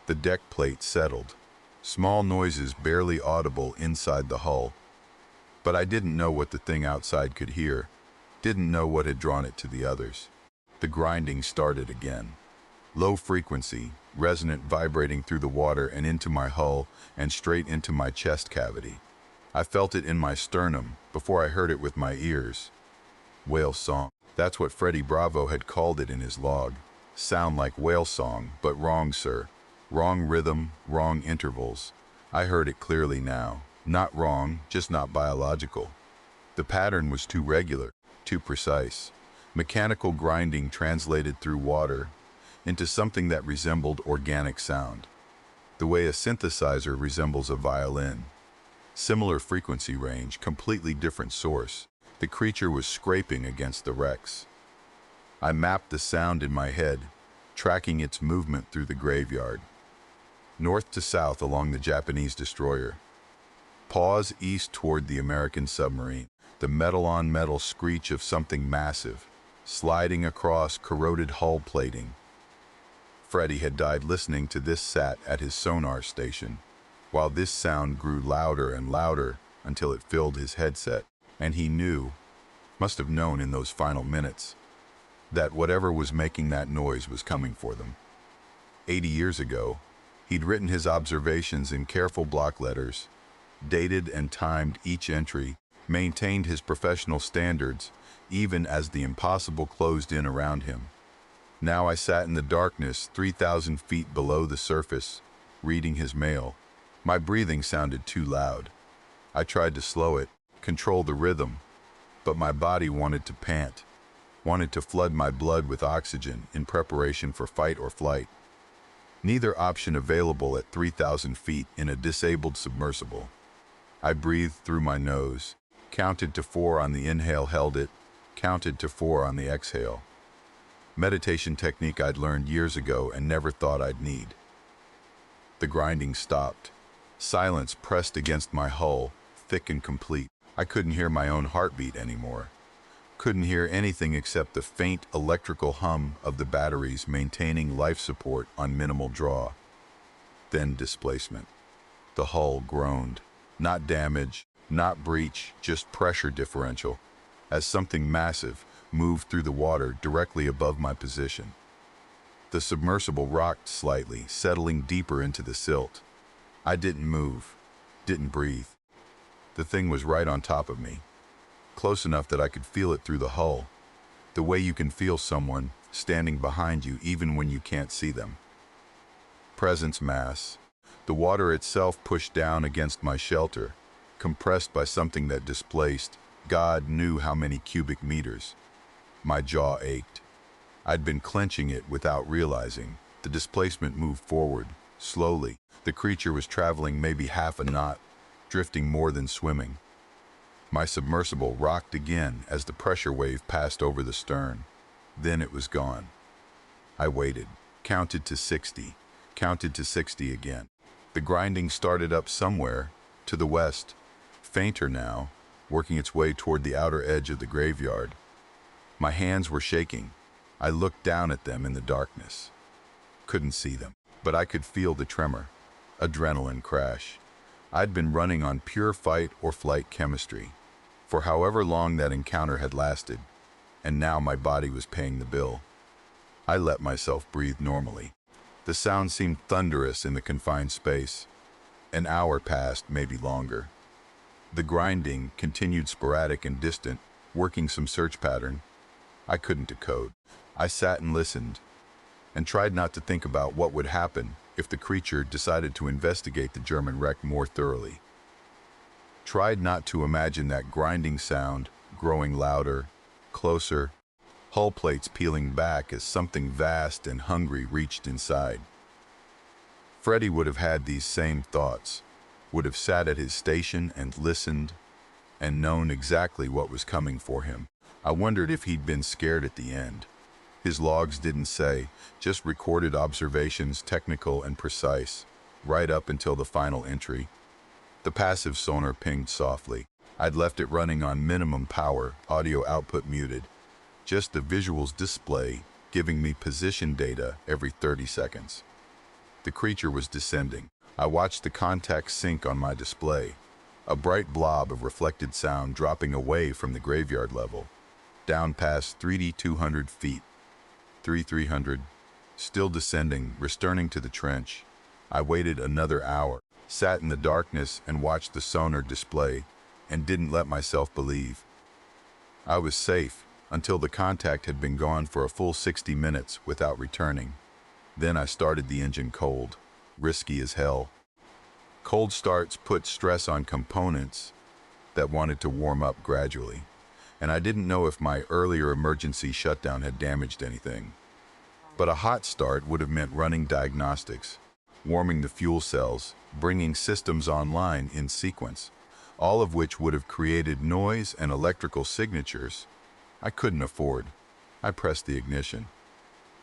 The deck plate settled, small noises barely audible inside the hull. But I didn't know what the thing outside could hear, didn't know what had drawn it to the others. The grinding started again. Low frequency, resonant, vibrating through the water and into my hull and straight into my chest cavity. I felt it in my sternum before I heard it with my ears. Whale song. That's what Freddie Bravo had called it in his log. Sound like whale song, but wrong, sir. Wrong rhythm, wrong intervals. I heard it clearly now. Not wrong, just not biological. The pattern was too regular, too precise. Mechanical grinding translated through water into something that resembled organic sound. The way a synthesizer resembles a violin. Similar frequency range, completely different source. The creature was scraping against the wrecks. I mapped the sound in my head, tracking its movement through the graveyard. North to south along the Japanese destroyer. Pause east toward the American submarine. The metal-on-metal screech of something massive, sliding across corroded hull plating. Freddie had died listening to this sat at his sonar station, while this sound grew louder and louder until it filled his headset. And he knew, must have known in those final minutes, that whatever was making that noise was coming for them. 80 years ago, he'd written his observations in careful block letters, dated and timed each entry, maintained his professional standards, even as the impossible closed in around him. Now I sat in the darkness 3,000 feet below the surface, reading his mail. My breathing sounded too loud. I tried to slow it, control the rhythm, but my body wanted to pant, wanted to flood my blood with oxygen in preparation for fight or flight. Neither option available at 3,000 feet in a disabled submersible. I breathed through my nose, counted to 4 on the inhale, held it, counted to 4 on the exhale. Meditation technique I'd learned years ago and never thought I'd need. The grinding stopped. Silence pressed against my hull, thick and complete. I couldn't hear my own heartbeat anymore. Couldn't hear anything except the faint electrical hum of the batteries maintaining life support on minimal draw. Then displacement. The hull groaned. Not damage, not breach, just pressure differential, as something massive moved through the water directly above my position. The submersible rocked slightly, settling deeper into the silt. I didn't move, didn't breathe. The thing was right on top of me, close enough that I could feel it through the hull, the way you can feel someone standing behind you even when you can't see them. Presence mass. The water itself pushed down against my shelter, compressed by something that displaced, God knew how many cubic meters. My jaw ached. I'd been clenching it without realizing. The displacement moved forward, slowly. The creature was traveling maybe half a knot, drifting more than swimming. My submersible rocked again as the pressure wave passed over the stern. Then it was gone. I waited, counted to 60, counted to 60 again. The grinding started up somewhere, to the west, fainter now, working its way toward the outer edge of the graveyard. My hands were shaking. I looked down at them in the darkness. Couldn't see them, but I could feel the tremor. Adrenaline crash. I'd been running on pure fight or flight chemistry, for however long that encounter had lasted, and now my body was paying the bill. I let myself breathe normally. The sound seemed thunderous in the confined space. An hour passed, maybe longer. The grinding continued sporadic and distant, working some search pattern. I couldn't decode. I sat and listened, and tried not to think about what would happen if the creature decided to investigate the German wreck more thoroughly. Tried not to imagine that grinding sound growing louder, closer, hull plates peeling back as something vast and hungry reached inside. Freddie would have had these same thoughts, would have sat at his station and listened, and known exactly what was coming for him. I wondered if he'd been scared at the end, His logs didn't say, just recorded observations, technical and precise, right up until the final entry. The passive sonar pinged softly. I'd left it running on minimum power, audio output muted, just the visuals display, giving me position data every 30 seconds. The creature was descending. I watched the contact sink on my display, a bright blob of reflected sound dropping away from the graveyard level, down past 3D 200 feet, 300, still descending, returning to the trench. I waited another hour, sat in the darkness and watched the sonar display, and didn't let myself believe. I was safe until the contact had been gone for a full 60 minutes without returning. Then I started the engine cold, risky as hell. Cold starts put stress on components that wanted to warm up gradually, and I didn't know if my earlier emergency shutdown had damaged anything. But a hot start would have meant running diagnostics, warming the fuel cells, bringing systems online in sequence, all of which would have created noise and electrical signatures I couldn't afford. I pressed the ignition.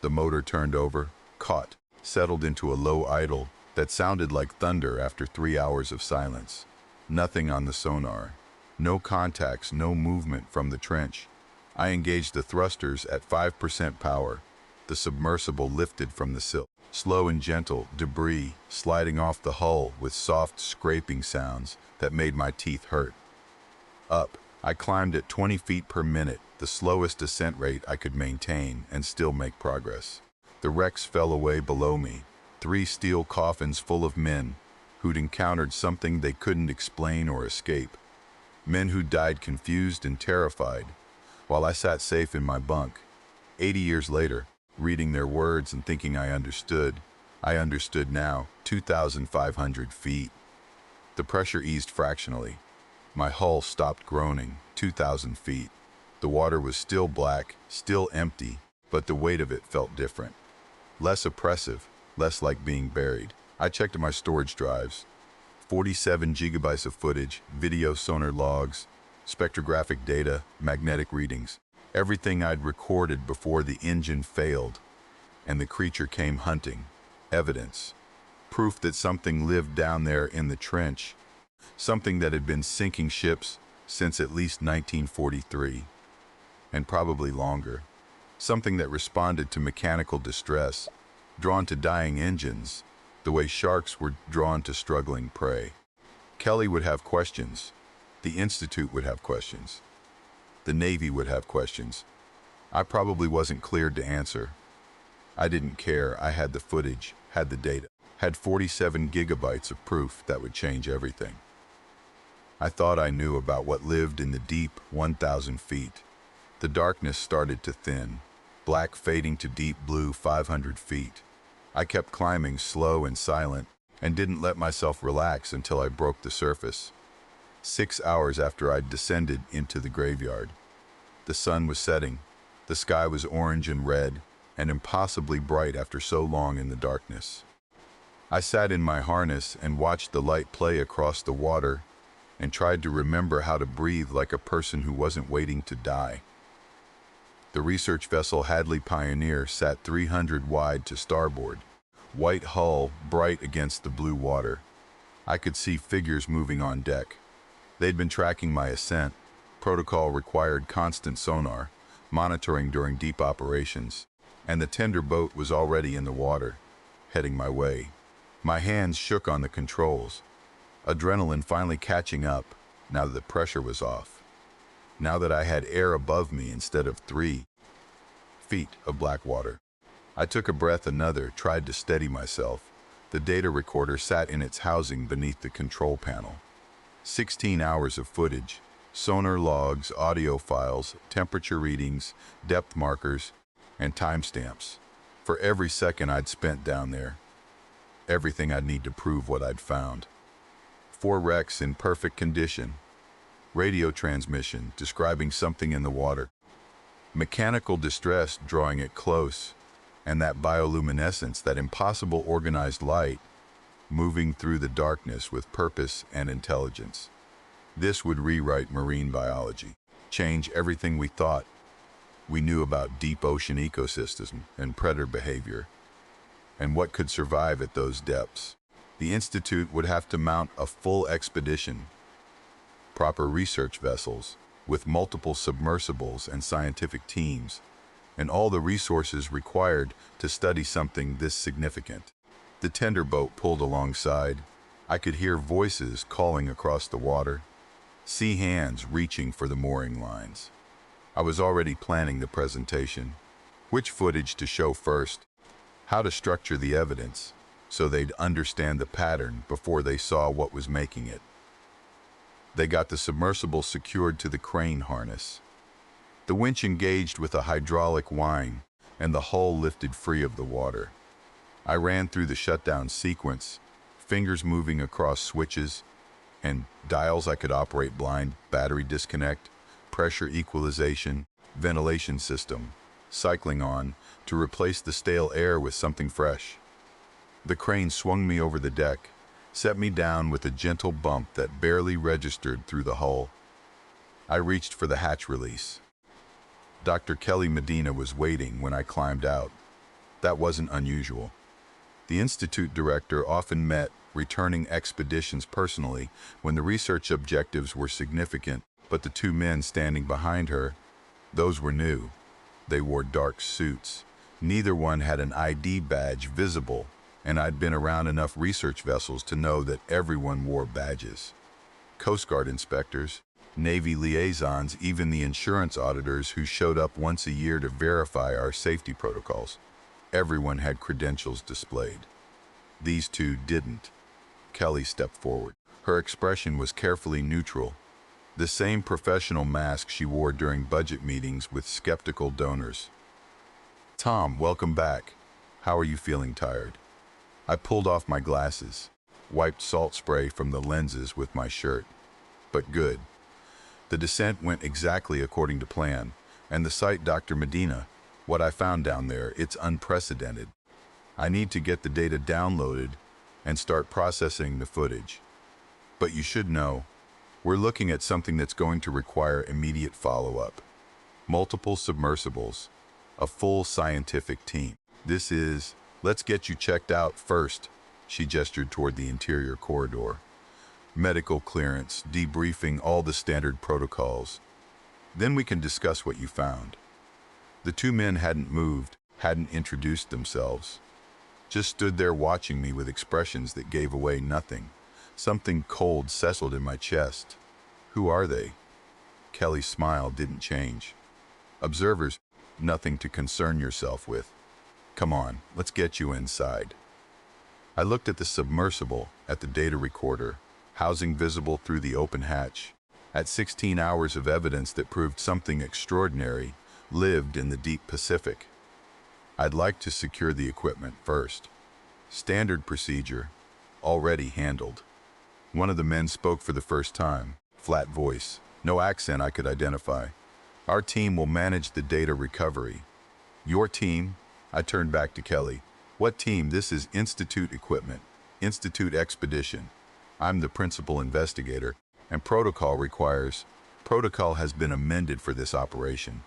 The motor turned over, caught, settled into a low idle that sounded like thunder after 3 hours of silence. Nothing on the sonar. No contacts, no movement from the trench. I engaged the thrusters at 5% power. The submersible lifted from the sill. Slow and gentle, debris sliding off the hull with soft scraping sounds that made my teeth hurt. Up, I climbed at 20 feet per minute, the slowest descent rate I could maintain and still make progress. The wrecks fell away below me, 3 steel coffins full of men who'd encountered something they couldn't explain or escape. Men who died confused and terrified, while I sat safe in my bunk. 80 years later, reading their words and thinking I understood now, 2,500 feet. The pressure eased fractionally. My hull stopped groaning, 2,000 feet. The water was still black, still empty, but the weight of it felt different. Less oppressive, less like being buried. I checked my storage drives. 47 gigabytes of footage, video sonar logs, spectrographic data, magnetic readings. Everything I'd recorded before the engine failed, and the creature came hunting. Evidence. Proof that something lived down there in the trench. Something that had been sinking ships since at least 1943, and probably longer. Something that responded to mechanical distress, drawn to dying engines, the way sharks were drawn to struggling prey. Kelly would have questions. The Institute would have questions. The Navy would have questions. I probably wasn't cleared to answer. I didn't care. I had the footage, had the data, had 47 gigabytes of proof that would change everything. I thought I knew about what lived in the deep 1,000 feet. The darkness started to thin, black fading to deep blue 500 feet. I kept climbing slow and silent and didn't let myself relax until I broke the surface. 6 hours after I'd descended into the graveyard. The sun was setting. The sky was orange and red and impossibly bright after so long in the darkness. I sat in my harness and watched the light play across the water and tried to remember how to breathe like a person who wasn't waiting to die. The research vessel Hadley Pioneer sat 300 wide to starboard, white hull bright against the blue water. I could see figures moving on deck. They'd been tracking my ascent. Protocol required constant sonar, monitoring during deep operations, and the tender boat was already in the water, heading my way. My hands shook on the controls, adrenaline finally catching up now that the pressure was off. Now that I had air above me instead of 3 feet of black water. I took a breath, another, tried to steady myself. The data recorder sat in its housing beneath the control panel. 16 hours of footage, sonar logs, audio files, temperature readings, depth markers, and timestamps. For every second I'd spent down there. Everything I'd need to prove what I'd found. 4 wrecks in perfect condition. Radio transmission describing something in the water. Mechanical distress drawing it close, and that bioluminescence, that impossible organized light, moving through the darkness with purpose and intelligence. This would rewrite marine biology, change everything we thought. We knew about deep ocean ecosystems and predator behavior, and what could survive at those depths. The Institute would have to mount a full expedition, proper research vessels, with multiple submersibles and scientific teams, and all the resources required to study something this significant. The tender boat pulled alongside. I could hear voices calling across the water, see hands reaching for the mooring lines. I was already planning the presentation, which footage to show first, how to structure the evidence, so they'd understand the pattern before they saw what was making it. They got the submersible secured to the crane harness. The winch engaged with a hydraulic wind, and the hull lifted free of the water. I ran through the shutdown sequence, fingers moving across switches and dials I could operate blind: battery disconnect, pressure equalization, ventilation system, cycling on to replace the stale air with something fresh. The crane swung me over the deck, set me down with a gentle bump that barely registered through the hull. I reached for the hatch release. Dr. Kelly Medina was waiting when I climbed out. That wasn't unusual. The Institute director often met returning expeditions personally when the research objectives were significant, but the two men standing behind her, those were new. They wore dark suits. Neither one had an ID badge visible, and I'd been around enough research vessels to know that everyone wore badges. Coast Guard inspectors, Navy liaisons, even the insurance auditors who showed up once a year to verify our safety protocols. Everyone had credentials displayed. These two didn't. Kelly stepped forward. Her expression was carefully neutral, the same professional mask she wore during budget meetings with skeptical donors. "Tom, welcome back. How are you feeling? Tired?" I pulled off my glasses, wiped salt spray from the lenses with my shirt. But good. The descent went exactly according to plan, and the site, Dr. Medina, what I found down there, it's unprecedented. I need to get the data downloaded and start processing the footage. But you should know, we're looking at something that's going to require immediate follow-up. Multiple submersibles, a full scientific team. Let's get you checked out first. She gestured toward the interior corridor. Medical clearance, debriefing, all the standard protocols. Then we can discuss what you found. The two men hadn't moved, hadn't introduced themselves. Just stood there watching me with expressions that gave away nothing. Something cold settled in my chest. Who are they? Kelly's smile didn't change. Observers, nothing to concern yourself with. Come on, let's get you inside. I looked at the submersible, at the data recorder, housing visible through the open hatch, at 16 hours of evidence that proved something extraordinary lived in the deep Pacific. I'd like to secure the equipment first. Standard procedure, already handled. One of the men spoke for the first time, flat voice, no accent I could identify. Our team will manage the data recovery. Your team? I turned back to Kelly. What team? This is Institute equipment, Institute expedition. I'm the principal investigator, and protocol has been amended for this operation.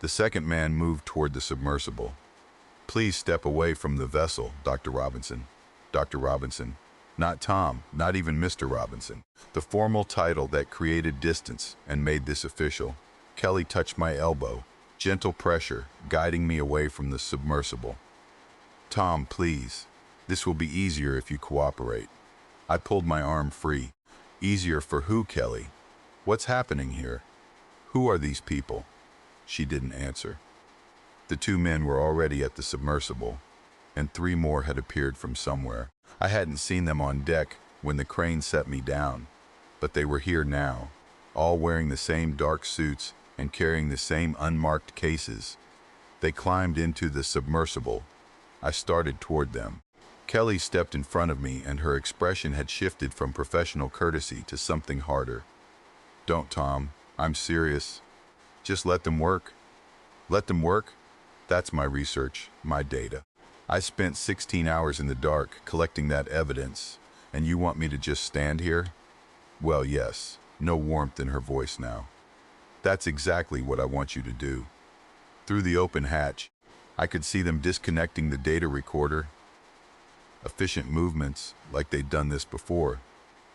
The second man moved toward the submersible. Please step away from the vessel, Dr. Robinson. Dr. Robinson. Not Tom, not even Mr. Robinson. The formal title that created distance and made this official. Kelly touched my elbow, gentle pressure, guiding me away from the submersible. Tom, please. This will be easier if you cooperate. I pulled my arm free. Easier for who, Kelly? What's happening here? Who are these people? She didn't answer. The two men were already at the submersible, and three more had appeared from somewhere. I hadn't seen them on deck when the crane set me down, but they were here now, all wearing the same dark suits and carrying the same unmarked cases. They climbed into the submersible. I started toward them. Kelly stepped in front of me, and her expression had shifted from professional courtesy to something harder. Don't, Tom. I'm serious. Just let them work. Let them work? That's my research, my data. I spent 16 hours in the dark collecting that evidence, and you want me to just stand here? Well, yes. No warmth in her voice now. That's exactly what I want you to do. Through the open hatch, I could see them disconnecting the data recorder. Efficient movements, like they'd done this before.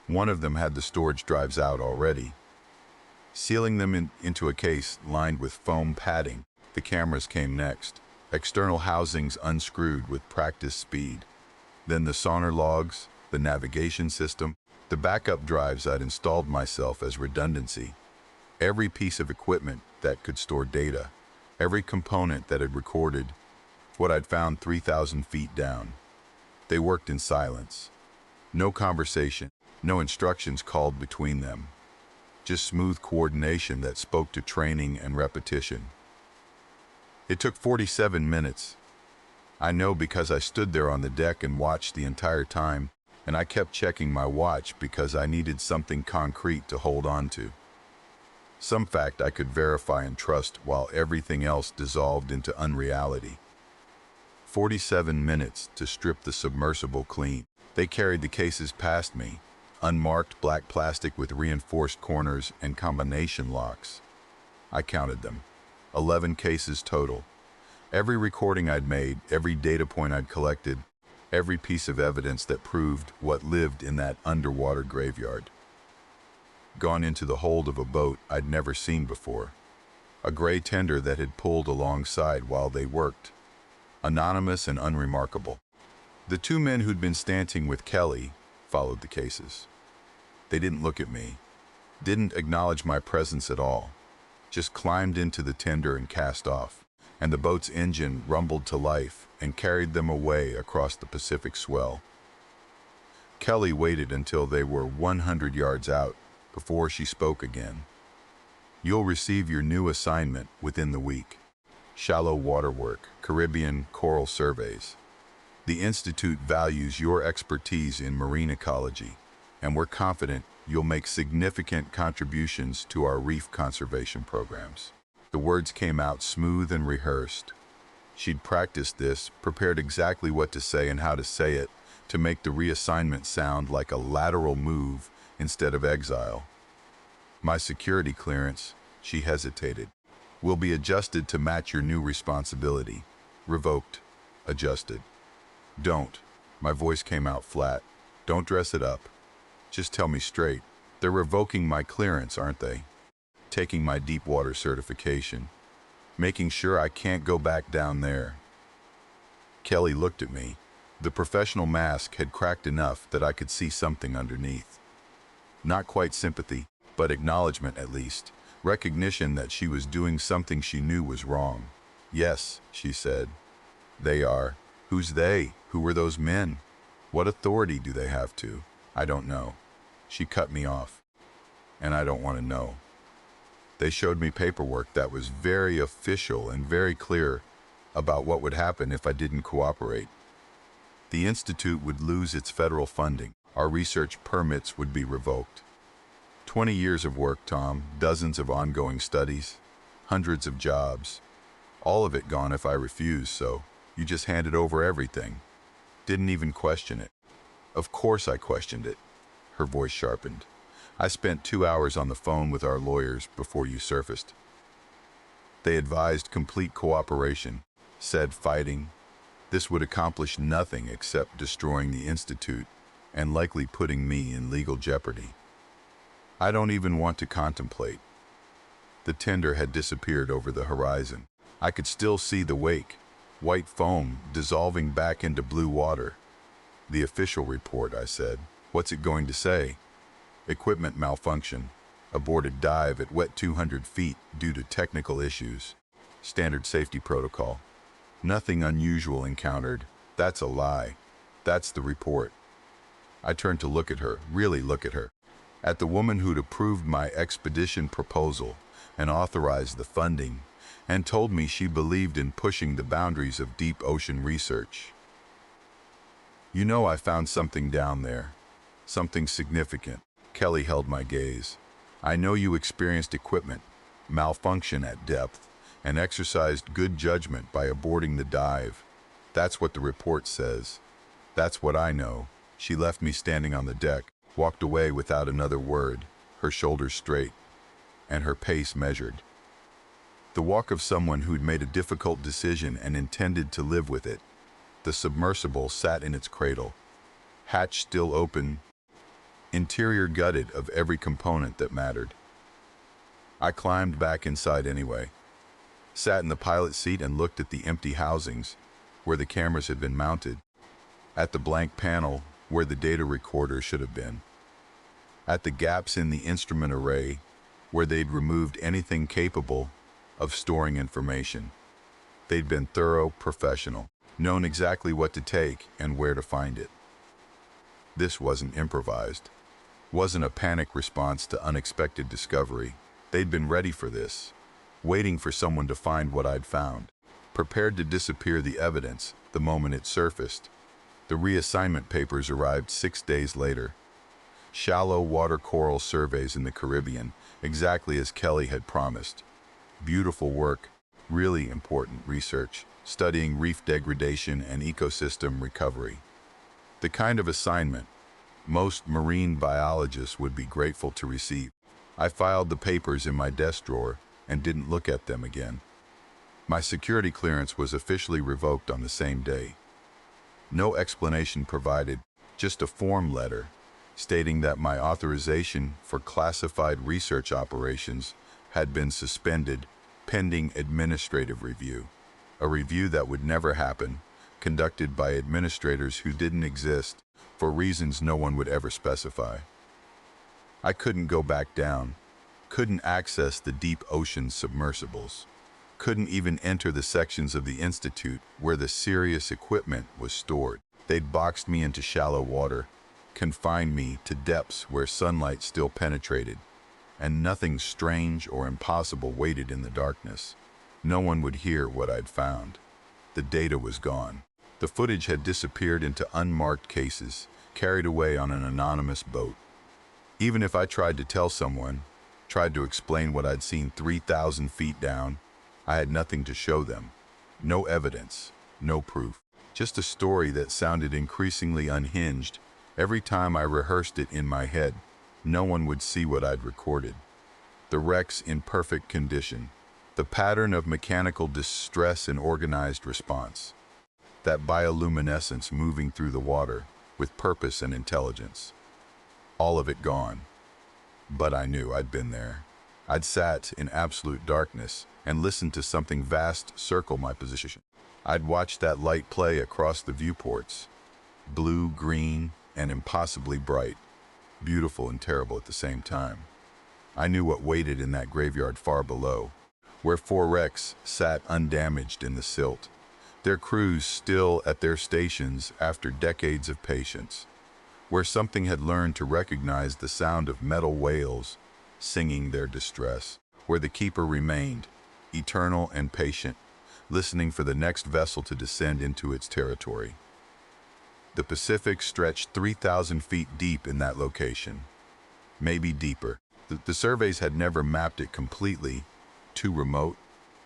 One of them had the storage drives out already. Sealing them into a case lined with foam padding, the cameras came next. External housings unscrewed with practice speed. Then the sonar logs, the navigation system, the backup drives I'd installed myself as redundancy. Every piece of equipment that could store data, every component that had recorded what I'd found 3,000 feet down. They worked in silence. No conversation, no instructions called between them. Just smooth coordination that spoke to training and repetition. It took 47 minutes. I know because I stood there on the deck and watched the entire time, and I kept checking my watch because I needed something concrete to hold on to. Some fact I could verify and trust while everything else dissolved into unreality. 47 minutes to strip the submersible clean. They carried the cases past me, unmarked black plastic with reinforced corners and combination locks. I counted them. 11 cases total. Every recording I'd made, every data point I'd collected, every piece of evidence that proved what lived in that underwater graveyard. Gone into the hold of a boat I'd never seen before. A gray tender that had pulled alongside while they worked. Anonymous and unremarkable. The two men who'd been standing with Kelly followed the cases. They didn't look at me, didn't acknowledge my presence at all, just climbed into the tender and cast off, and the boat's engine rumbled to life and carried them away across the Pacific swell. Kelly waited until they were 100 yards out before she spoke again. You'll receive your new assignment within the week. Shallow water work, Caribbean coral surveys. The Institute values your expertise in marine ecology, and we're confident you'll make significant contributions to our reef conservation programs. The words came out smooth and rehearsed. She'd practiced this, prepared exactly what to say and how to say it, to make the reassignment sound like a lateral move instead of exile. My security clearance, she hesitated, will be adjusted to match your new responsibility. Revoked. Adjusted. Don't. My voice came out flat. Don't dress it up. Just tell me straight. They're revoking my clearance, aren't they? Taking my deep water certification. Making sure I can't go back down there. Kelly looked at me. The professional mask had cracked enough that I could see something underneath. Not quite sympathy, but acknowledgement at least. Recognition that she was doing something she knew was wrong. Yes, she said. They are. Who's they? Who were those men? What authority do they have to? I don't know. She cut me off. And I don't want to know. They showed me paperwork that was very official and very clear about what would happen if I didn't cooperate. The Institute would lose its federal funding. Our research permits would be revoked. 20 years of work, Tom, dozens of ongoing studies, hundreds of jobs. All of it gone if I refused, so you just handed over everything. Didn't even question it. Of course I questioned it. Her voice sharpened. I spent 2 hours on the phone with our lawyers before you surfaced. They advised complete cooperation, said fighting. This would accomplish nothing except destroying the Institute and likely putting me in legal jeopardy. I don't even want to contemplate. The tender had disappeared over the horizon. I could still see the wake, white foam dissolving back into blue water. The official report, I said. What's it going to say? Equipment malfunction. Aborted dive at wet 200 feet due to technical issues. Standard safety protocol. Nothing unusual encountered. That's a lie. That's the report. I turned to look at her, really look at her. At the woman who'd approved my expedition proposal and authorized the funding, and told me she believed in pushing the boundaries of deep ocean research. You know, I found something down there. Something significant. Kelly held my gaze. I know you experienced equipment malfunction at depth and exercised good judgment by aborting the dive. That's what the report says. That's what I know. She left me standing on the deck, walked away without another word, her shoulders straight, and her pace measured. The walk of someone who'd made a difficult decision and intended to live with it. The submersible sat in its cradle, hatch still open, interior gutted of every component that mattered. I climbed back inside anyway, sat in the pilot seat and looked at the empty housings where the cameras had been mounted, at the blank panel where the data recorder should have been, at the gaps in the instrument array where they'd removed anything capable of storing information. They'd been thorough, professional, known exactly what to take and where to find it. This wasn't improvised, wasn't a panic response to unexpected discovery. They'd been ready for this, waiting for someone to find what I'd found, prepared to disappear the evidence the moment it surfaced. The reassignment papers arrived 6 days later. Shallow water coral surveys in the Caribbean, exactly as Kelly had promised. Beautiful work, really important research, studying reef degradation and ecosystem recovery. The kind of assignment most marine biologists would be grateful to receive. I filed the papers in my desk drawer and didn't look at them again. My security clearance was officially revoked on the same day. No explanation provided, just a form letter stating that my authorization for classified research operations had been suspended pending administrative review, a review that would never happen, conducted by administrators who didn't exist for reasons no one would ever specify. I couldn't go back down, couldn't access the deep ocean submersibles, couldn't even enter the sections of the institute where the serious equipment was stored. They'd boxed me into shallow water, confined me to depths where sunlight still penetrated, and nothing strange or impossible waited in the darkness. No one would hear what I'd found. The data was gone. The footage had disappeared into unmarked cases, carried away on an anonymous boat. Even if I tried to tell someone, tried to explain what I'd seen 3,000 feet down, I had nothing to show them. No evidence, no proof. Just a story that sounded increasingly unhinged. Every time I rehearsed it in my head, no one would see what I'd recorded. The wrecks in perfect condition, the pattern of mechanical distress and organized response, that bioluminescence moving through the water with purpose and intelligence. All of it gone. But I knew I'd been there. I'd sat in absolute darkness and listened to something vast circle my position. I'd watched that light play across the viewports, blue, green, and impossibly bright, beautiful and terrible at the same time. I knew what waited in that graveyard far below, where 4 wrecks sat undamaged in the silt, their crews still at their stations after decades of patience, where something had learned to recognize the sound of metal whales singing their distress, where the keeper remained, eternal and patient, listening for the next vessel to descend into its territory. The Pacific stretched 3,000 feet deep in that location, maybe deeper. The surveys had never mapped it completely, too remote,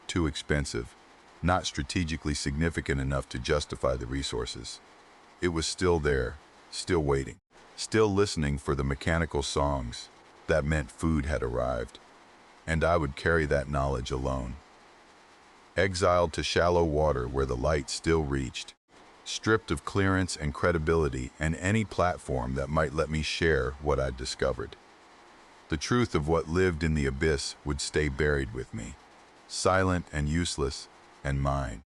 too expensive, not strategically significant enough to justify the resources. It was still there, still waiting, still listening for the mechanical songs that meant food had arrived, and I would carry that knowledge alone. Exiled to shallow water where the light still reached, stripped of clearance and credibility and any platform that might let me share what I'd discovered. The truth of what lived in the abyss would stay buried with me, silent and useless, and mine.